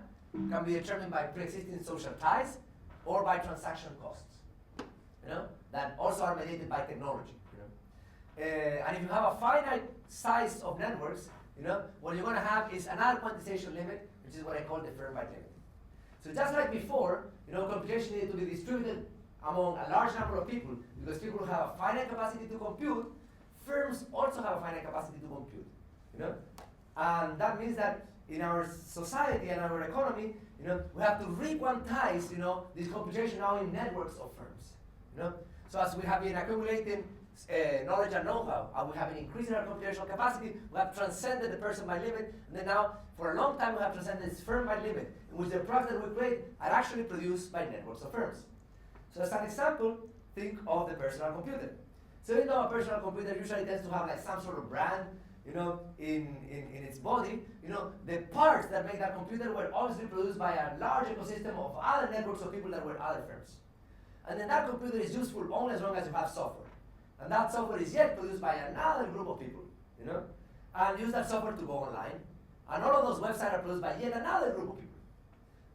S1: can be determined by pre-existing social ties, or by transaction costs, you know, that also are mediated by technology, you know. And if you have a finite size of networks, you know, what you're going to have is another quantization limit, which is what I call the firm-wide limit. So just like before, you know, computation needed to be distributed among a large number of people, because people have a finite capacity to compute, firms also have a finite capacity to compute, you know. And that means that in our society and our economy, you know, we have to re-quantize, you know, this computation now in networks of firms, you know. So as we have been accumulating knowledge and know-how, and we have been increasing our computational capacity, we have transcended the person by limit, and then now, for a long time, we have transcended this firm by limit, in which the products that we create are actually produced by networks of firms. So as an example, think of the personal computer. So even though a personal computer usually tends to have like some sort of brand, you know, in its body, you know, the parts that make that computer were obviously produced by a large ecosystem of other networks of people that were other firms. And then that computer is useful only as long as you have software. And that software is yet produced by another group of people, you know, and use that software to go online. And all of those websites are produced by yet another group of people.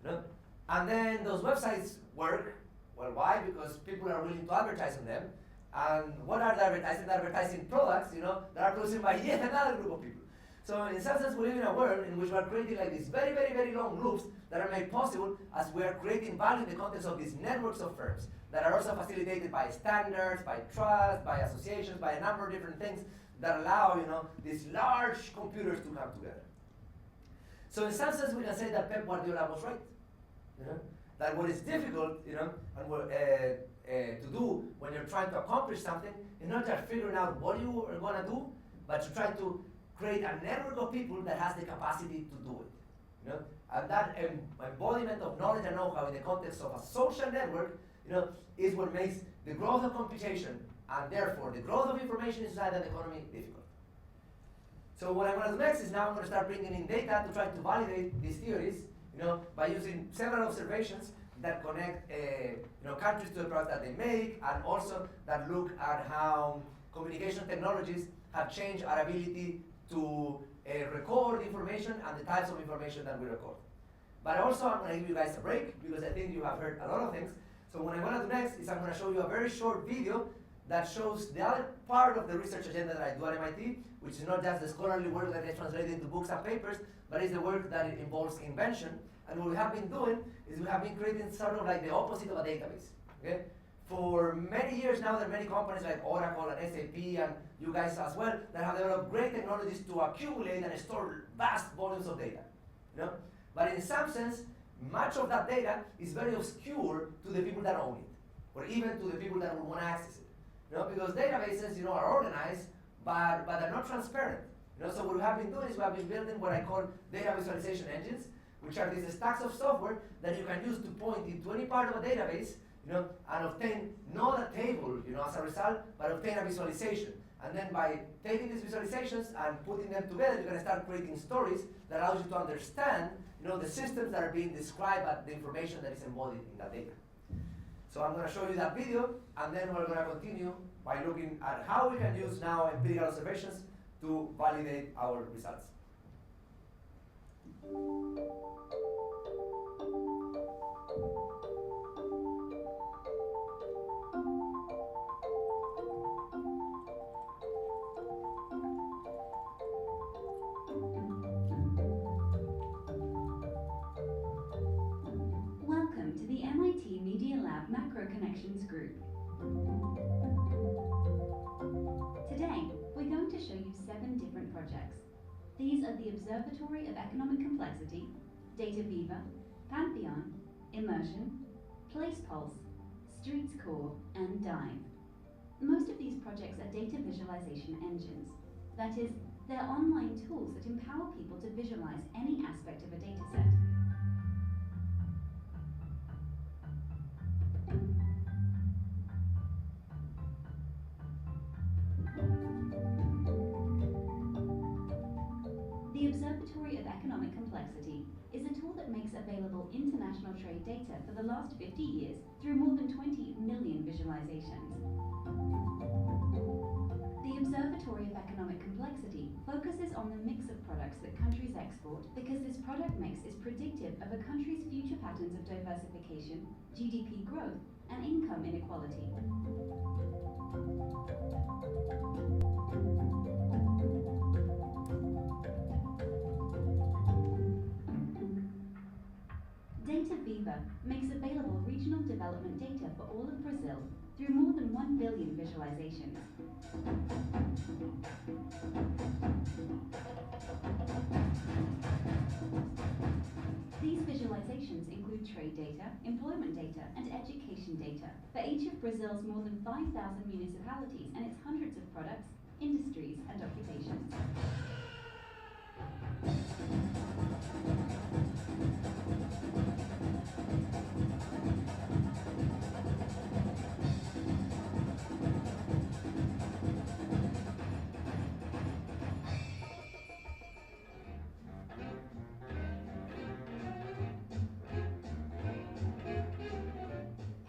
S1: You know? And then those websites work. Well, why? Because people are willing to advertise on them. And what are the advertising? They're advertising products, that are produced by yet another group of people. So in some sense, we live in a world in which we are creating like these very, very, very long loops that are made possible as we are creating value in the context of these networks of firms that are also facilitated by standards, by trust, by associations, by a number of different things that allow, these large computers to come together. So in some sense, we can say that Pep Guardiola was right. That what is difficult, and what, to do when you're trying to accomplish something is not just figuring out what you are going to do, but to try to create a network of people that has the capacity to do it. And that embodiment of knowledge and know-how in the context of a social network, is what makes the growth of computation and therefore the growth of information in society and economy difficult. So what I'm going to do next is now I'm going to start bringing in data to try to validate these theories, by using several observations that connect, countries to the products that they make, and also that look at how communication technologies have changed our ability to record information and the types of information that we record. But also I'm going to give you guys a break because I think you have heard a lot of things. So what I'm going to do next is I'm going to show you a very short video that shows the other part of the research agenda that I do at MIT, which is not just the scholarly work that gets translated into books and papers, but is the work that it involves invention. And what we have been doing is we have been creating sort of like the opposite of a database. Okay? For many years now, there are many companies like Oracle and SAP and you guys as well that have developed great technologies to accumulate and store vast volumes of data. But in some sense, much of that data is very obscure to the people that own it, or even to the people that would want to access it. Because databases, are organized, but they're not transparent. So what we have been doing is we have been building what I call data visualization engines, which are these stacks of software that you can use to point into any part of a database, and obtain not a table, as a result, but obtain a visualization. And then by taking these visualizations and putting them together, you're going to start creating stories that allows you to understand, the systems that are being described at the information that is embodied in that data. So I'm going to show you that video, and then we're going to continue by looking at how we can use now empirical observations to validate our results.
S2: Welcome to the MIT Media Lab Macro Connections Group. Today, we're going to show you 7 different projects. These are the Observatory of Economic Complexity, Data Viva, Pantheon, Immersion, Place Pulse, Streets Core, and Dive. Most of these projects are data visualization engines. That is, they're online tools that empower people to visualize any aspect of a dataset. The Observatory of Economic Complexity is a tool that makes available international trade data for the last 50 years through more than 20 million visualizations. The Observatory of Economic Complexity focuses on the mix of products that countries export because this product mix is predictive of a country's future patterns of diversification, GDP growth, and income inequality. Data Viva makes available regional development data for all of Brazil through more than 1 billion visualizations. These visualizations include trade data, employment data, and education data for each of Brazil's more than 5,000 municipalities and its hundreds of products, industries, and occupations.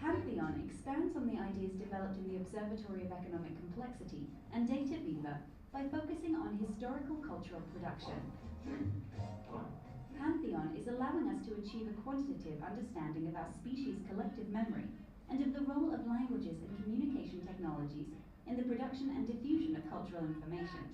S2: Pantheon expands on the ideas developed in the Observatory of Economic Complexity and Data Viva by focusing on historical cultural production. Pantheon is allowing us to achieve a quantitative understanding of our species' collective memory and of the role of languages and communication technologies in the production and diffusion of cultural information.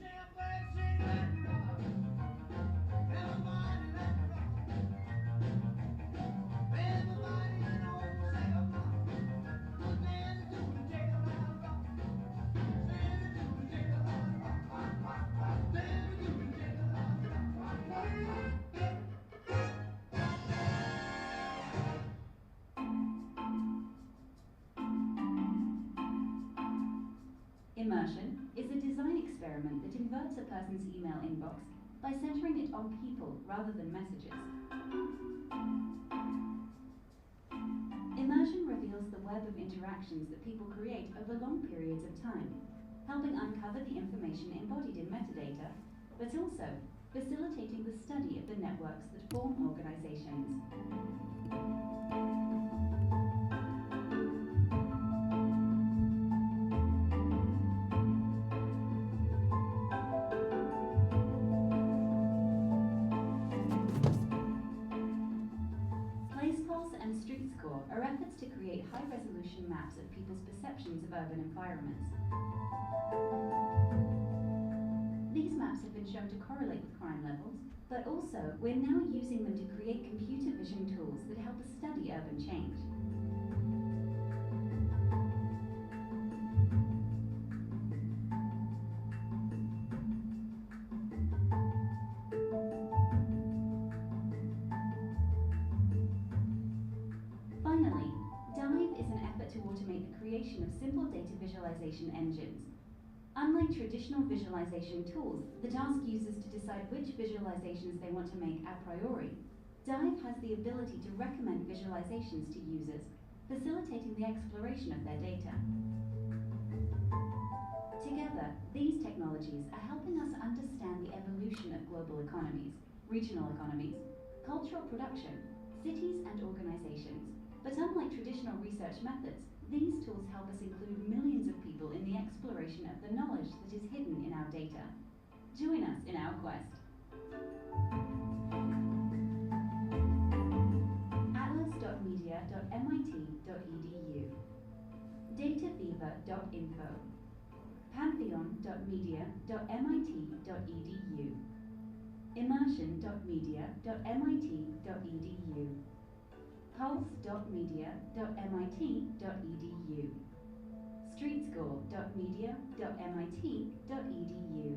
S2: Immersion is a design experiment that inverts a person's email inbox by centering it on people rather than messages. Immersion reveals the web of interactions that people create over long periods of time, helping uncover the information embodied in metadata, but also facilitating the study of the networks that form organizations. Are efforts to create high-resolution maps of people's perceptions of urban environments. These maps have been shown to correlate with crime levels, but also we're now using them to create computer vision tools that help us study urban change. Finally, Dive is an effort to automate the creation of simple data visualization engines. Unlike traditional visualization tools that ask users to decide which visualizations they want to make a priori, Dive has the ability to recommend visualizations to users, facilitating the exploration of their data. Together, these technologies are helping us understand the evolution of global economies, regional economies, cultural production, cities and organizations. But unlike traditional research methods, these tools help us include millions of people in the exploration of the knowledge that is hidden in our data. Join us in our quest. atlas.media.mit.edu, dataviva.info, pantheon.media.mit.edu, immersion.media.mit.edu, pulse.media.mit.edu, streetscore.media.mit.edu,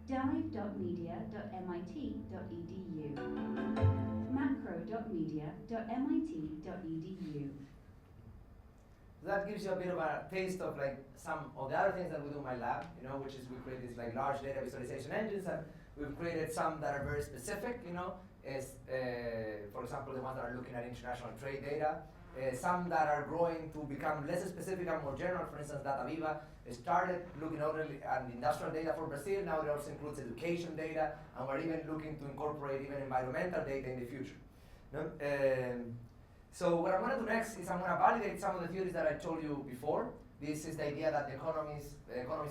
S2: dive.media.mit.edu, macro.media.mit.edu.
S1: That gives you a bit of a taste of like some of the other things that we do in my lab, which is we create these like large data visualization engines, and we've created some that are very specific, as for example the ones that are looking at international trade data. Some that are growing to become less specific and more general. For instance, DataViva started looking only at industrial data for Brazil. Now it also includes education data, and we're even looking to incorporate even environmental data in the future. So what I'm going to do next is I'm going to validate some of the theories that I told you before. This is the idea that the economies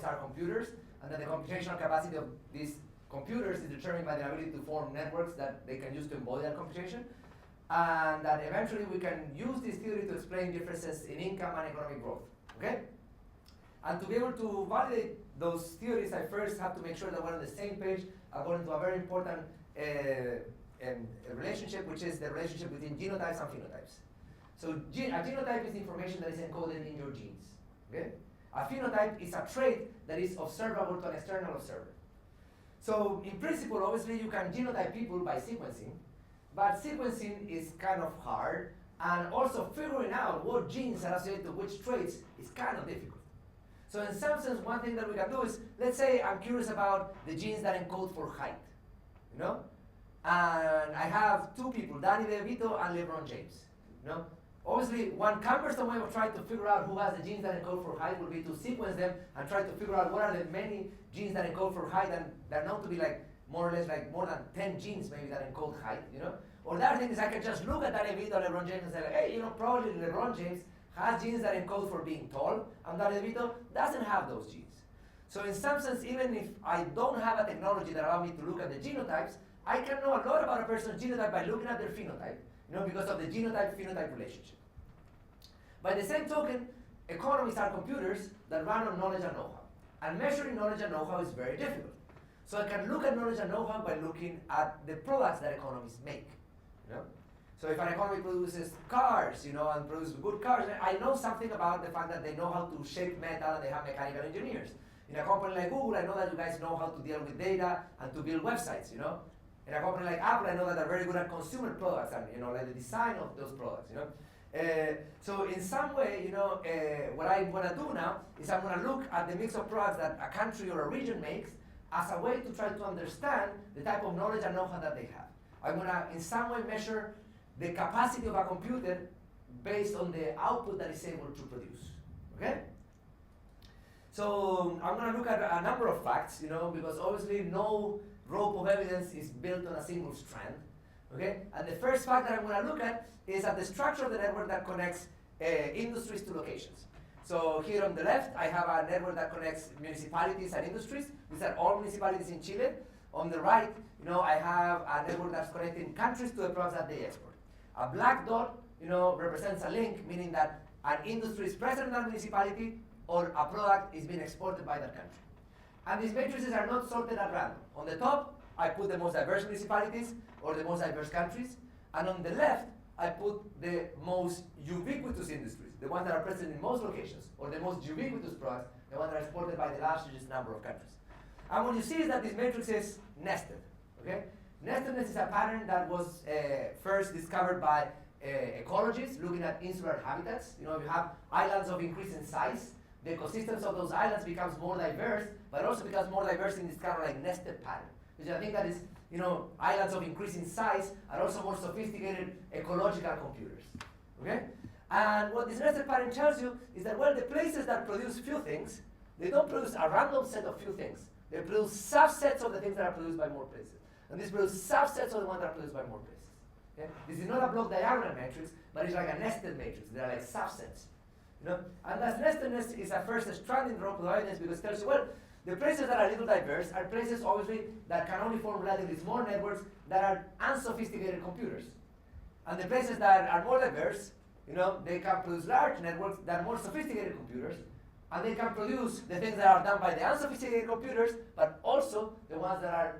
S1: are computers, and that the computational capacity of these computers is determined by the ability to form networks that they can use to embody that computation. And that eventually we can use this theory to explain differences in income and economic growth, okay? And to be able to validate those theories, I first have to make sure that we're on the same page according to a very important relationship, which is the relationship between genotypes and phenotypes. So a genotype is information that is encoded in your genes, okay? A phenotype is a trait that is observable to an external observer. So in principle, obviously you can genotype people by sequencing, but sequencing is kind of hard, and also figuring out what genes are associated to which traits is kind of difficult. So in some sense, one thing that we can do is, let's say I'm curious about the genes that encode for height, and I have two people, Danny DeVito and LeBron James, Obviously, one cumbersome way of trying to figure out who has the genes that encode for height would be to sequence them and try to figure out what are the many genes that encode for height, and they're known to be like more or less like more than 10 genes maybe that encode height, Or the other thing is I can just look at Danny DeVito, LeBron James, and say, like, hey, probably LeBron James has genes that encode for being tall, and Danny DeVito doesn't have those genes. So in some sense, even if I don't have a technology that allows me to look at the genotypes, I can know a lot about a person's genotype by looking at their phenotype, because of the genotype-phenotype relationship. By the same token, economies are computers that run on knowledge and know-how. And measuring knowledge and know-how is very difficult. So I can look at knowledge and know-how by looking at the products that economies make. So if an economy produces cars, and produces good cars, I know something about the fact that they know how to shape metal and they have mechanical engineers. In a company like Google, I know that you guys know how to deal with data and to build websites, In a company like Apple, I know that they're very good at consumer products and, like the design of those products, So in some way, what I want to do now is I'm going to look at the mix of products that a country or a region makes as a way to try to understand the type of knowledge and know-how that they have. I'm going to, in some way, measure the capacity of a computer based on the output that it's able to produce, okay? So I'm going to look at a number of facts, because obviously no rope of evidence is built on a single strand, okay? And the first fact that I'm going to look at is at the structure of the network that connects industries to locations. So here on the left, I have a network that connects municipalities and industries. These are all municipalities in Chile. On the right, I have a network that's connecting countries to the products that they export. A black dot, represents a link, meaning that an industry is present in that municipality or a product is being exported by that country. And these matrices are not sorted at random. On the top, I put the most diverse municipalities or the most diverse countries. And on the left, I put the most ubiquitous industries, the ones that are present in most locations, or the most ubiquitous products, the ones that are exported by the largest number of countries. And what you see is that this matrix is nested, okay? Nestedness is a pattern that was first discovered by ecologists looking at insular habitats. If you have islands of increasing size, the ecosystems of those islands becomes more diverse, but also becomes more diverse in this kind of like nested pattern. Which I think that is, islands of increasing size are also more sophisticated ecological computers, okay? And what this nested pattern tells you is that, well, the places that produce few things, they don't produce a random set of few things. They produce subsets of the things that are produced by more places. And this produces subsets of the ones that are produced by more places. Okay? This is not a block diagonal matrix, but it's like a nested matrix. They are like subsets. And that nestedness is a first strand in the rope of evidence because it tells you, well, the places that are a little diverse are places, obviously, that can only form relatively small networks that are unsophisticated computers. And the places that are more diverse, they can produce large networks that are more sophisticated computers, and they can produce the things that are done by the unsophisticated computers, but also the ones that are,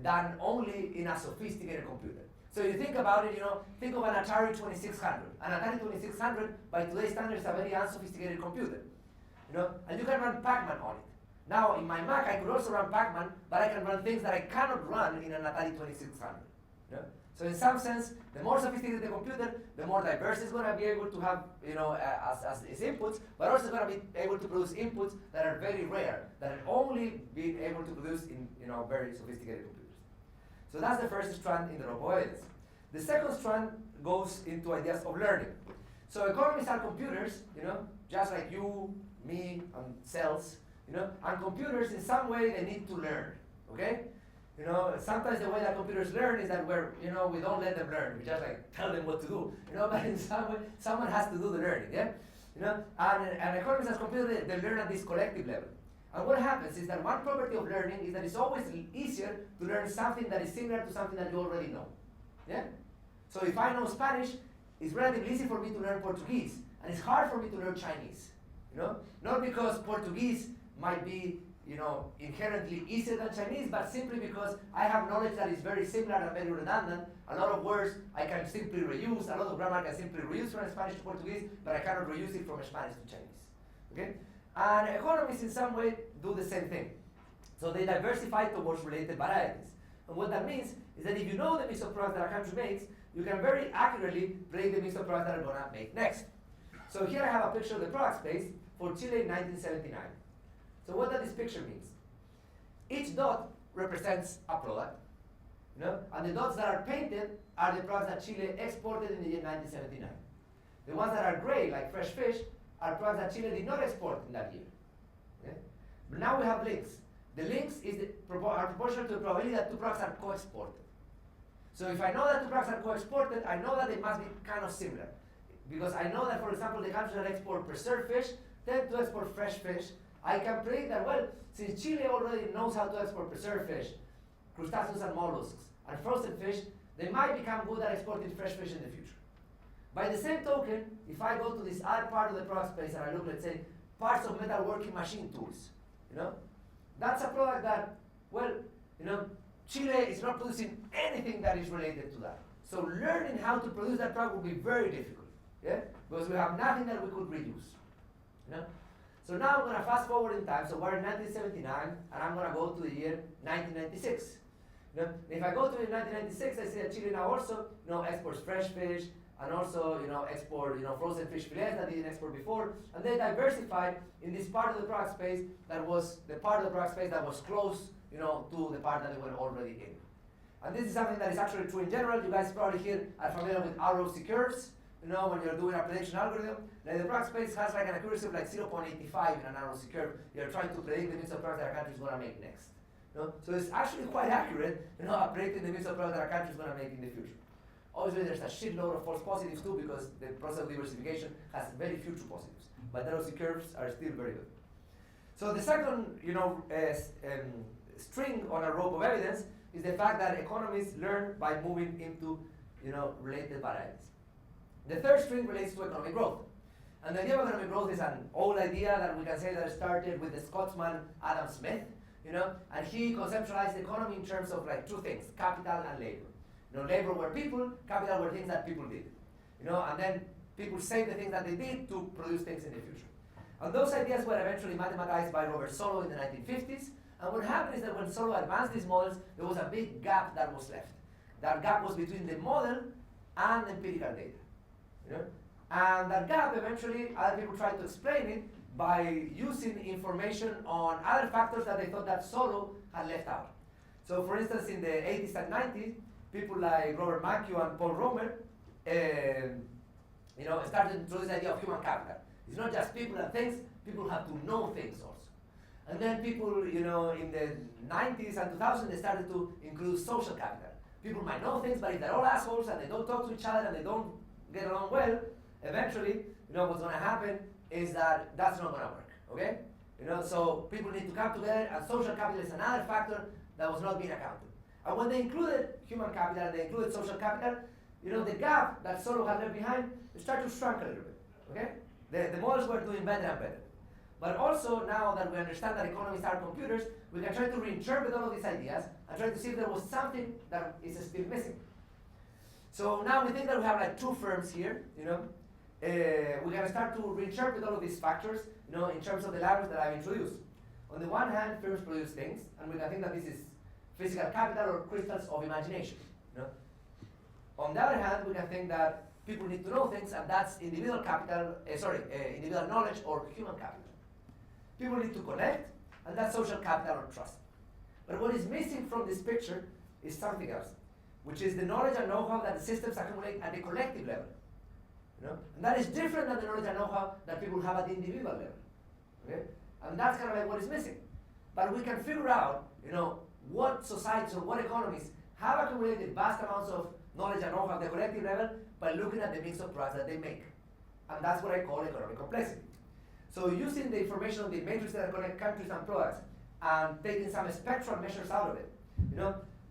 S1: done only in a sophisticated computer. So you think about it, think of an Atari 2600. An Atari 2600, by today's standards, is a very unsophisticated computer. And you can run Pac-Man on it. Now, in my Mac, I could also run Pac-Man, but I can run things that I cannot run in an Atari 2600. So in some sense, the more sophisticated the computer, the more diverse it's going to be able to have, as its inputs, but also going to be able to produce inputs that are very rare, that are only being able to produce in, very sophisticated computers. So that's the first strand in the rope of evidence. The second strand goes into ideas of learning. So economies are computers, just like you, me, and cells, and computers in some way they need to learn, okay? Sometimes the way that computers learn is that we don't let them learn. We just like tell them what to do. But in some way, someone has to do the learning, yeah? And economies as computers, they learn at this collective level. And what happens is that one property of learning is that it's always easier to learn something that is similar to something that you already know, yeah? So if I know Spanish, it's relatively easy for me to learn Portuguese, and it's hard for me to learn Chinese, Not because Portuguese might be inherently easier than Chinese, but simply because I have knowledge that is very similar and very redundant. A lot of words I can simply reuse, a lot of grammar I can simply reuse from Spanish to Portuguese, but I cannot reuse it from Spanish to Chinese, okay? And economies in some way do the same thing. So they diversify towards related varieties. And what that means is that if you know the mix of products that a country makes, you can very accurately predict the mix of products that are going to make next. So here I have a picture of the product space for Chile in 1979. So what does this picture mean? Each dot represents a product, and the dots that are painted are the products that Chile exported in the year 1979. The ones that are gray, like fresh fish, are products that Chile did not export in that year. Okay? But now we have links. The links are proportional to the probability that two products are co-exported. So if I know that two products are co-exported, I know that they must be kind of similar. Because I know that, for example, the countries that export preserved fish tend to export fresh fish. I can predict that, well, since Chile already knows how to export preserved fish, crustaceans and mollusks, and frozen fish, they might become good at exporting fresh fish in the future. By the same token, if I go to this other part of the product space and I look, let's say, parts of metalworking machine tools, that's a product that, well, Chile is not producing anything that is related to that. So learning how to produce that product will be very difficult, because we have nothing that we could reuse. So now I'm going to fast forward in time. So we're in 1979, and I'm going to go to the year 1996. If I go to 1996, I see that Chile now also exports fresh fish, and also export frozen fish fillets that they didn't export before, and they diversified in this part of the product space that was the part of the product space that was close to the part that they were already in. And this is something that is actually true in general. You guys probably here are familiar with ROC curves. When you're doing a prediction algorithm, like the product space has like an accuracy of like 0.85 in an ROC curve. You're trying to predict the mix of products that a country is going to make next. So it's actually quite accurate, at predicting the mix of products that a country is going to make in the future. Obviously, there's a shitload of false positives too, because the process of diversification has very few true positives. But the ROC curves are still very good. So the second, string on a rope of evidence is the fact that economies learn by moving into, related variables. The third string relates to economic growth. And the idea of economic growth is an old idea that we can say that started with the Scotsman Adam Smith, and he conceptualized the economy in terms of like two things, capital and labor. Labor were people, capital were things that people did. And then people saved the things that they did to produce things in the future. And those ideas were eventually mathematized by Robert Solow in the 1950s. And what happened is that when Solow advanced these models, there was a big gap that was left. That gap was between the model and empirical data. And that gap, eventually, other people tried to explain it by using information on other factors that they thought that Solow had left out. So for instance, in the 80s and 90s, people like Robert McHugh and Paul Romer started to introduce the idea of human capital. It's not just people and things, people have to know things also. And then people, in the 90s and 2000s, they started to include social capital. People might know things, but if they're all assholes and they don't talk to each other and they don't get along well, eventually, what's going to happen is that that's not going to work, okay? So people need to come together, and social capital is another factor that was not being accounted. And when they included human capital and they included social capital, the gap that Solow had left behind started to shrink a little bit, okay? The models were doing better and better. But also, now that we understand that economies are computers, we can try to reinterpret all of these ideas and try to see if there was something that is still missing. So now we think that we have like two firms here, we're going to start to reinterpret all of these factors, in terms of the language that I've introduced. On the one hand, firms produce things, and we can think that this is physical capital or crystals of imagination. On the other hand, we can think that people need to know things, and that's individual capital, individual knowledge or human capital. People need to connect, and that's social capital or trust. But what is missing from this picture is something else, which is the knowledge and know-how that the systems accumulate at the collective level. And that is different than the knowledge and know-how that people have at the individual level. Okay? And that's kind of like what is missing. But we can figure out, what societies or what economies have accumulated vast amounts of knowledge and know-how at the collective level by looking at the mix of products that they make. And that's what I call economic complexity. So using the information on the matrix that connect countries and products and taking some spectral measures out of it,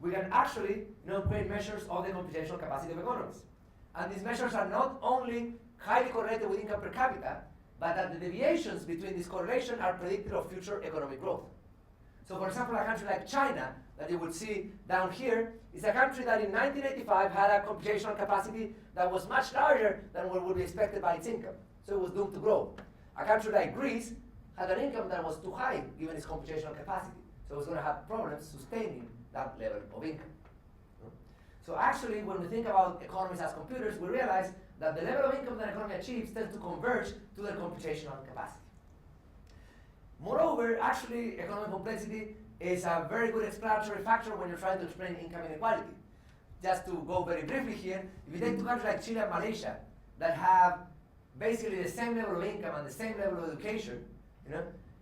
S1: we can actually create measures of the computational capacity of economies. And these measures are not only highly correlated with income per capita, but that the deviations between this correlation are predictive of future economic growth. So for example, a country like China, that you would see down here, is a country that in 1985 had a computational capacity that was much larger than what would be expected by its income. So it was doomed to grow. A country like Greece had an income that was too high given its computational capacity. So it was going to have problems sustaining that level of income. So actually, when we think about economies as computers, we realize that the level of income that an economy achieves tends to converge to their computational capacity. Moreover, actually, economic complexity is a very good explanatory factor when you're trying to explain income inequality. Just to go very briefly here, if you take two countries like Chile and Malaysia that have basically the same level of income and the same level of education,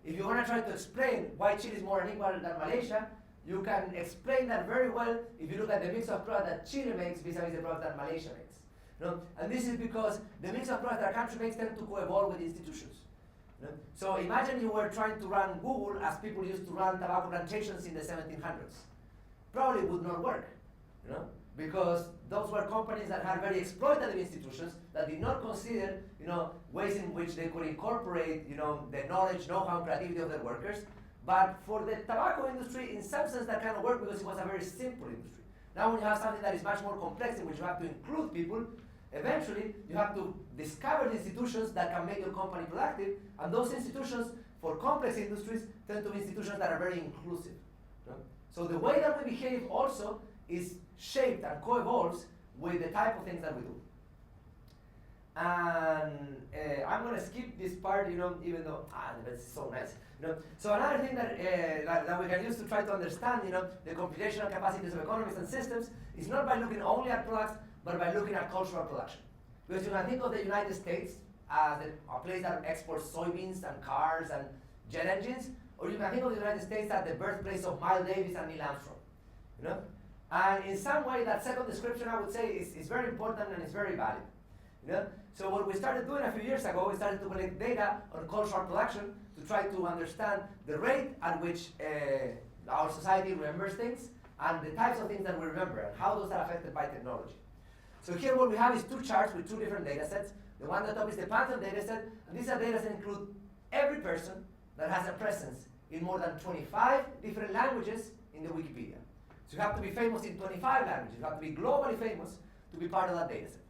S1: if you want to try to explain why Chile is more unequal than Malaysia, you can explain that very well if you look at the mix of products that Chile makes vis-a-vis the products that Malaysia makes. And this is because the mix of products that a country makes tend to co-evolve with institutions. So imagine you were trying to run Google as people used to run tobacco plantations in the 1700s. probably would not work, you know, because those were companies that had very exploitative institutions that did not consider, you know, ways in which they could incorporate, you know, the knowledge, know-how, and creativity of their workers. But for the tobacco industry, in some sense, that kind of worked because it was a very simple industry. Now, when you have something that is much more complex, in which you have to include people, eventually you have to discover the institutions that can make your company productive, and those institutions, for complex industries, tend to be institutions that are very inclusive. You know? So the way that we behave also is shaped and co-evolves with the type of things that we do. And I'm going to skip this part, you know, even though that's so nice. You know? So another thing that we can use to try to understand, you know, the computational capacities of economies and systems is not by looking only at products, but by looking at cultural production. Because you can think of the United States as a place that exports soybeans and cars and jet engines, or you can think of the United States as the birthplace of Miles Davis and Neil Armstrong. You know? And in some way, that second description, I would say, is very important and is very valid. You know? So what we started doing a few years ago, we started to collect data on cultural production to try to understand the rate at which our society remembers things and the types of things that we remember and how those are affected by technology. So here what we have is two charts with two different data sets. The one at the top is the Pantheon data set, and these are data sets include every person that has a presence in more than 25 different languages in the Wikipedia. So you have to be famous in 25 languages. You have to be globally famous to be part of that data set.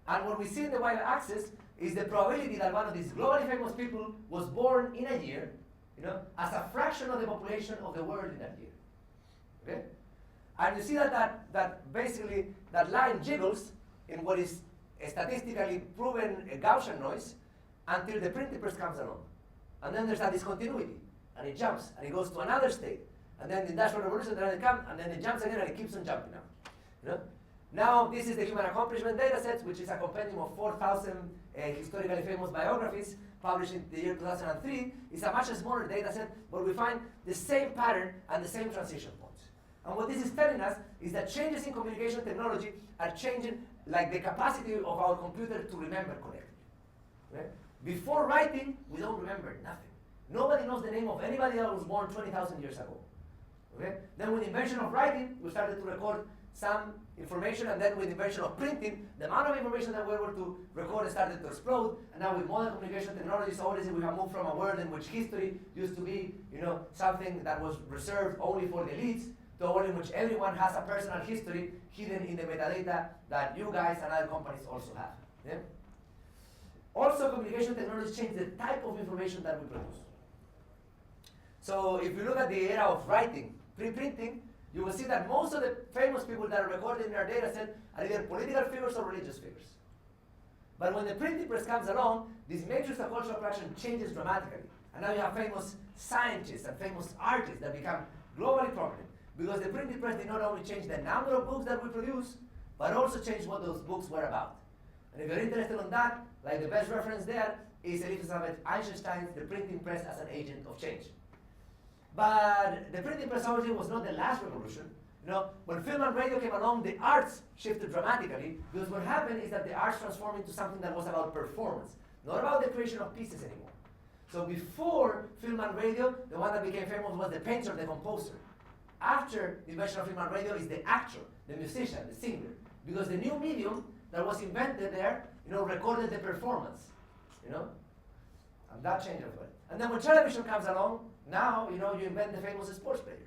S1: And what we see in the y-axis is the probability that one of these globally famous people was born in a year, you know, as a fraction of the population of the world in that year. Okay? And you see that basically that line jiggles in what is a statistically proven Gaussian noise until the printing press comes along. And then there's a discontinuity, and it jumps, and it goes to another state. And then the Industrial Revolution, then it comes, and then it jumps again, and it keeps on jumping now. You know? Now, this is the Human Accomplishment data set, which is a compendium of 4,000 historically famous biographies published in the year 2003. It's a much smaller data set, but we find the same pattern and the same transition points. And what this is telling us is that changes in communication technology are changing like the capacity of our computer to remember collectively. Okay? Before writing, we don't remember nothing. Nobody knows the name of anybody that was born 20,000 years ago. Okay? Then with the invention of writing, we started to record some information, and then with the invention of printing, the amount of information that we were able to record started to explode, and now with modern communication technologies, obviously we have moved from a world in which history used to be, you know, something that was reserved only for the elites, to a world in which everyone has a personal history hidden in the metadata that you guys and other companies also have. Yeah? Also, communication technologies change the type of information that we produce. So if you look at the era of writing, pre-printing, you will see that most of the famous people that are recorded in our data set are either political figures or religious figures. But when the printing press comes along, this matrix of cultural production changes dramatically. And now you have famous scientists and famous artists that become globally prominent. Because the printing press did not only change the number of books that we produce, but also changed what those books were about. And if you're interested in that, like the best reference there is Elizabeth Einstein's The Printing Press as an Agent of Change. But the printing press obviously was not the last revolution. You know, when film and radio came along, the arts shifted dramatically, because what happened is that the arts transformed into something that was about performance, not about the creation of pieces anymore. So before film and radio, the one that became famous was the painter, the composer. After the invention of film and radio is the actor, the musician, the singer, because the new medium that was invented there, you know, recorded the performance, you know, and that changed everything. And then when television comes along, now, you know, you invent the famous sports player.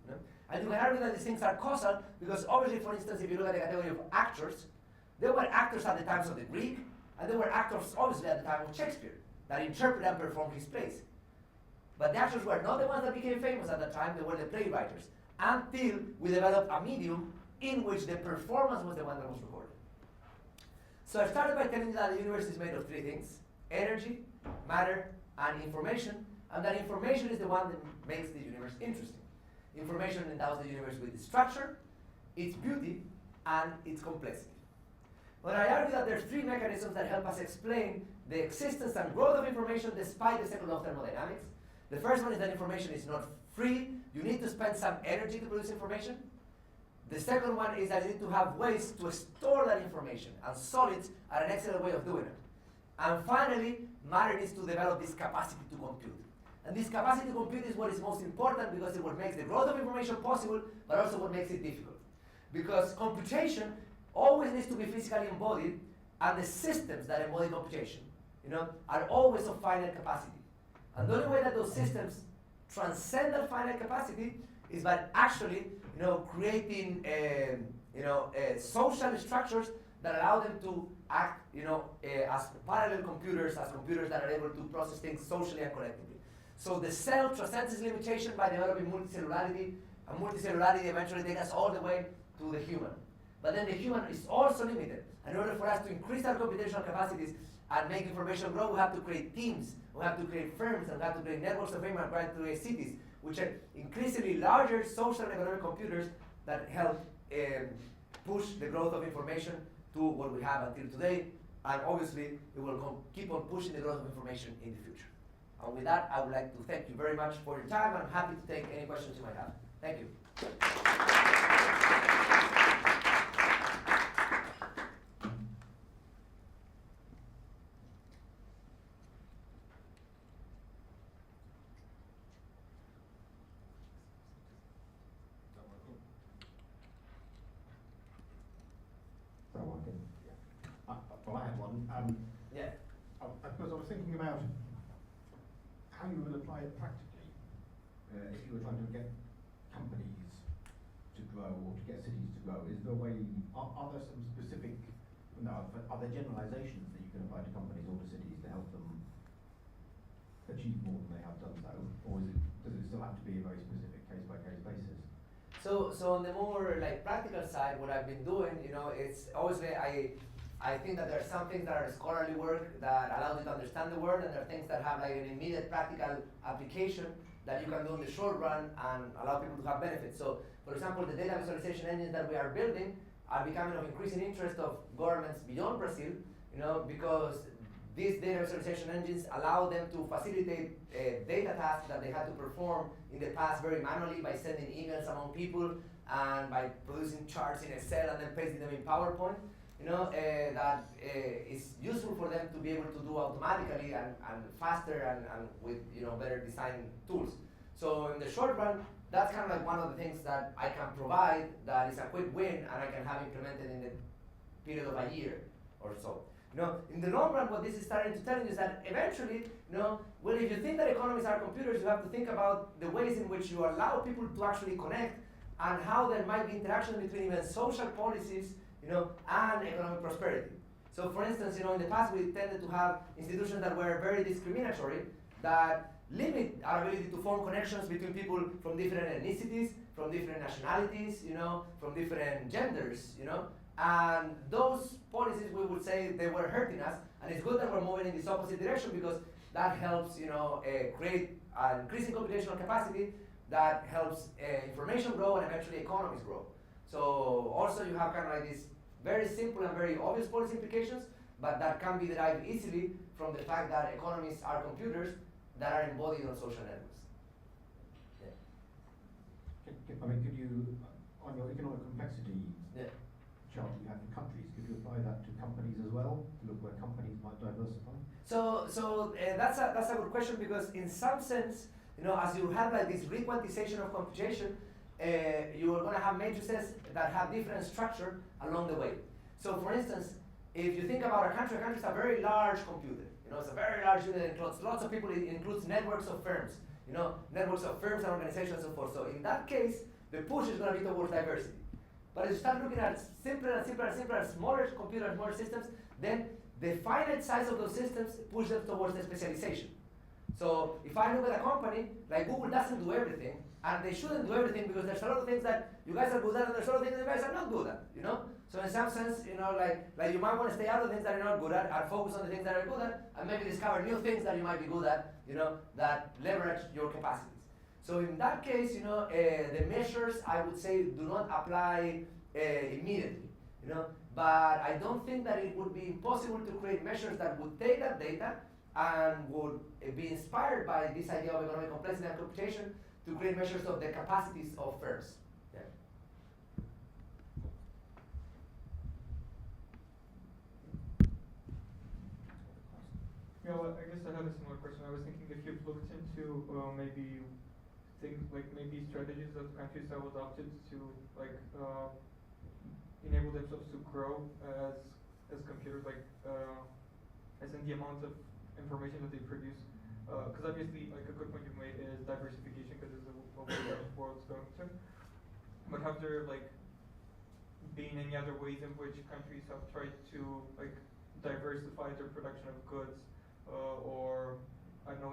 S1: You know? And you can argue that these things are causal, because obviously, for instance, if you look at the category of actors, there were actors at the times of the Greek, and there were actors, obviously, at the time of Shakespeare, that interpreted and performed his plays. But the actors were not the ones that became famous at that time, they were the playwriters, until we developed a medium in which the performance was the one that was recorded. So I started by telling you that the universe is made of three things: energy, matter, and information. And that information is the one that makes the universe interesting. Information endows the universe with its structure, its beauty, and its complexity. But I argue that there are three mechanisms that help us explain the existence and growth of information despite the second law of thermodynamics. The first one is that information is not free. You need to spend some energy to produce information. The second one is that you need to have ways to store that information, and solids are an excellent way of doing it. And finally, matter needs to develop this capacity to compute. And this capacity to compute is what is most important because it's what makes the growth of information possible, but also what makes it difficult. Because computation always needs to be physically embodied, and the systems that embody computation, are always of finite capacity. And the only way that those systems transcend that finite capacity is by actually, creating, social structures that allow them to act, as parallel computers, as computers that are able to process things socially and collectively. So the cell transcends its limitation by developing multicellularity, and multicellularity eventually takes us all the way to the human. But then the human is also limited. And in order for us to increase our computational capacities and make information grow, we have to create teams, we have to create firms, and we have to create networks of agreement, right, to create cities, which are increasingly larger social and economic computers that help push the growth of information to what we have until today. And obviously, it will keep on pushing the growth of information in the future. And with that, I would like to thank you very much for your time. I'm happy to take any questions you might have. Thank you.
S3: Well, I had one.
S1: Yeah.
S3: I suppose I was thinking about how you would apply it practically if you were trying to get companies to grow or to get cities to grow. Is there a way? Are there some specific? No. Are there generalizations that you can apply to companies or to cities to help them achieve more than they have done so, or does it still have to be a very specific case-by-case basis?
S1: So on the more practical side, what I've been doing, it's obviously I think that there are some things that are scholarly work that allows you to understand the world, and there are things that have an immediate practical application that you can do in the short run and allow people to have benefits. So, for example, the data visualization engines that we are building are becoming of increasing interest of governments beyond Brazil, because these data visualization engines allow them to facilitate data tasks that they had to perform in the past very manually by sending emails among people and by producing charts in Excel and then pasting them in PowerPoint. That is useful for them to be able to do automatically and faster and with better design tools. So in the short run, that's kind of one of the things that I can provide that is a quick win and I can have implemented in the period of a year or so. In the long run, what this is starting to tell you is that eventually, well, if you think that economies are computers, you have to think about the ways in which you allow people to actually connect and how there might be interaction between even social policies and economic prosperity. So for instance, in the past we tended to have institutions that were very discriminatory, that limit our ability to form connections between people from different ethnicities, from different nationalities, from different genders, and those policies, we would say, they were hurting us, and it's good that we're moving in this opposite direction because that helps, create an increasing computational capacity that helps information grow and eventually economies grow. So also you have kind of these very simple and very obvious policy implications, but that can be derived easily from the fact that economies are computers that are embodied on social networks. Yeah.
S3: Could you, on your economic complexity chart you have for countries, could you apply that to companies as well, to look where companies might diversify?
S1: So that's a good question because in some sense, as you have this requantization of computation, you are going to have matrices that have different structure along the way. So for instance, if you think about a country is a very large computer. It's a very large unit, it includes lots of people, it includes networks of firms, networks of firms and organizations and so forth. So in that case, the push is going to be towards diversity. But as you start looking at simpler and simpler and simpler and smaller computers, smaller systems, then the finite size of those systems push them towards the specialization. So if I look at a company, like Google doesn't do everything, and they shouldn't do everything because there's a lot of things that you guys are good at and there's a lot of things that you guys are not good at, So in some sense, like you might want to stay out of things that you're not good at and focus on the things that are good at and maybe discover new things that you might be good at, that leverage your capacities. So in that case, the measures, I would say, do not apply immediately, but I don't think that it would be impossible to create measures that would take that data and would be inspired by this idea of economic complexity and computation to create measures of the capacities of firms. Yeah.
S3: Yeah,
S4: Yeah, well, I guess I had a similar question. I was thinking if you've looked into maybe things like maybe strategies that countries have adopted to like enable themselves to grow as computers, like as in the amount of information that they produce. Because obviously, like a good point you made is diversification, because it's a way that the world's going to. But have there like been any other ways in which countries have tried to like diversify their production of goods, or I don't know,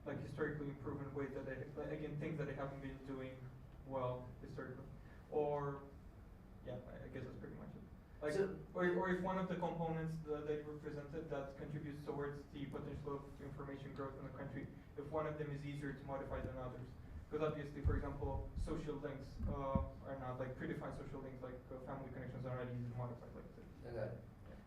S4: like historically improve in ways that they, like, again, things that they haven't been doing well historically, or yeah, I guess that's pretty much it. Like,
S1: So,
S4: or if one of the components that you represented that contributes towards the potential of information growth in the country, if one of them is easier to modify than others. Because obviously, for example, social links are not like predefined social links, like family connections are not easy to modify. Like
S1: okay.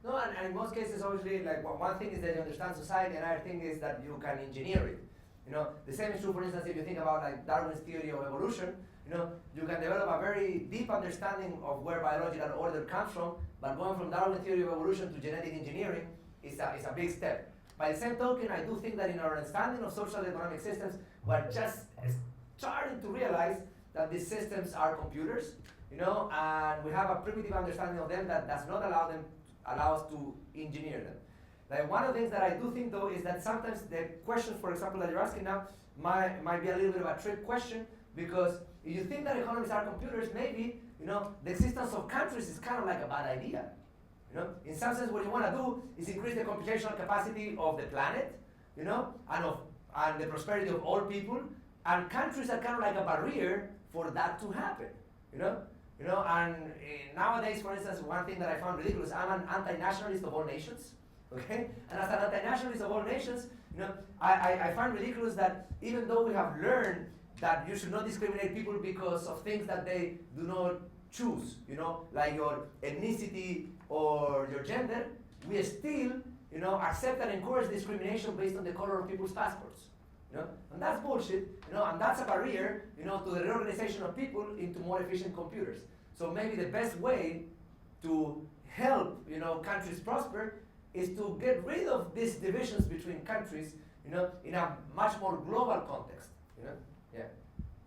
S1: No, and in most cases, obviously, like one thing is that you understand society, another thing is that you can engineer it. You know, the same is true, for instance, if you think about like Darwin's theory of evolution. You know, you can develop a very deep understanding of where biological order comes from, but going from Darwin's theory of evolution to genetic engineering is a big step. By the same token, I do think that in our understanding of social economic systems, we're just starting to realize that these systems are computers, you know, and we have a primitive understanding of them that does not allow us to engineer them. Like one of the things that I do think though is that sometimes the questions, for example, that you're asking now might be a little bit of a trick question, because if you think that economies are computers, maybe, you know, the existence of countries is kind of like a bad idea. You know, in some sense, what you want to do is increase the computational capacity of the planet, you know, and the prosperity of all people, and countries are kind of like a barrier for that to happen, you know. And nowadays, for instance, one thing that I found ridiculous, I'm an anti-nationalist of all nations, okay? And as an anti-nationalist of all nations, you know, I find ridiculous that even though we have learned that you should not discriminate people because of things that they do not choose, you know, like your ethnicity or your gender, we still, you know, accept and encourage discrimination based on the color of people's passports. You know? And that's bullshit, you know, and that's a barrier, you know, to the reorganization of people into more efficient computers. So maybe the best way to help, you know, countries prosper is to get rid of these divisions between countries, you know, in a much more global context, you know. Yeah.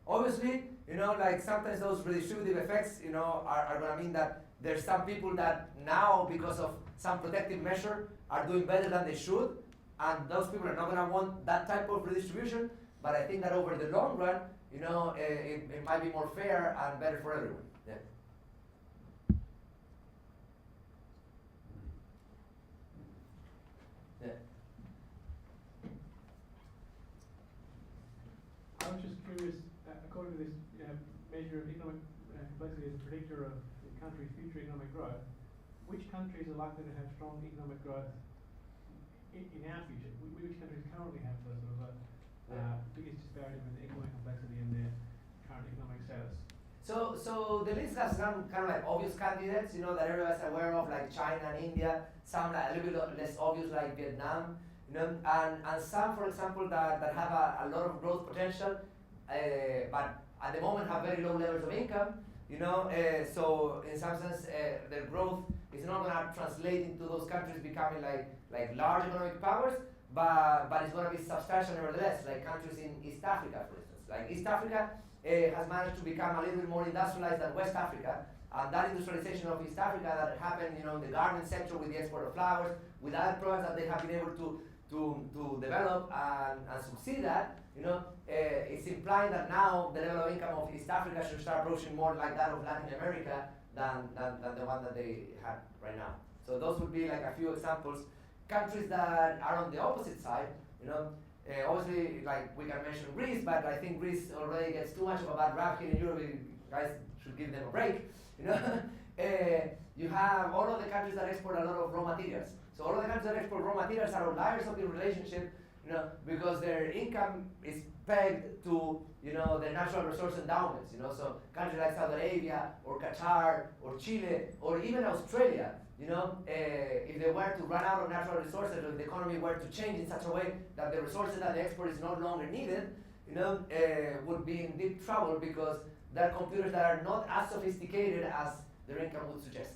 S1: Obviously, you know, like sometimes those redistributive effects, you know, are going to mean that there's some people that now, because of some protective measure, are doing better than they should, and those people are not going to want that type of redistribution. But I think that over the long run, you know, it might be more fair and better for everyone. Yeah. Yeah.
S5: I was just curious, according to this measure of economic complexity as a predictor of the country's future economic growth, which countries are likely to have strong economic growth in our future? Which countries currently have the sort of biggest disparity between the economic complexity and their current economic status?
S1: So the list has some kind of like obvious candidates, you know, that everyone's aware of, like China and India. Some like a little bit less obvious, like Vietnam, you know, and some, for example, that have a lot of growth potential, but at the moment have very low levels of income, you know. So in some sense, their growth is not going to translate into those countries becoming like large economic powers, but it's going to be substantial nevertheless, like countries in East Africa, for instance. Like East Africa has managed to become a little bit more industrialized than West Africa, and that industrialization of East Africa that happened, you know, in the garment sector with the export of flowers, with other products that they have been able to develop and succeed at, you know, it's implying that now the level of income of East Africa should start approaching more like that of Latin America than the one that they have right now. So those would be like a few examples. Countries that are on the opposite side, you know, obviously, like we can mention Greece, but I think Greece already gets too much of a bad rap here in Europe. You guys should give them a break, you know. You have all of the countries that export a lot of raw materials. So all of the countries that export raw materials are outliers of the relationship, you know, because their income is pegged to, you know, their natural resource endowments, you know. So countries like Saudi Arabia or Qatar or Chile or even Australia, you know, if they were to run out of natural resources, or if the economy were to change in such a way that the resources that they export is no longer needed, you know, would be in deep trouble because they're computers that are not as sophisticated as their income would suggest.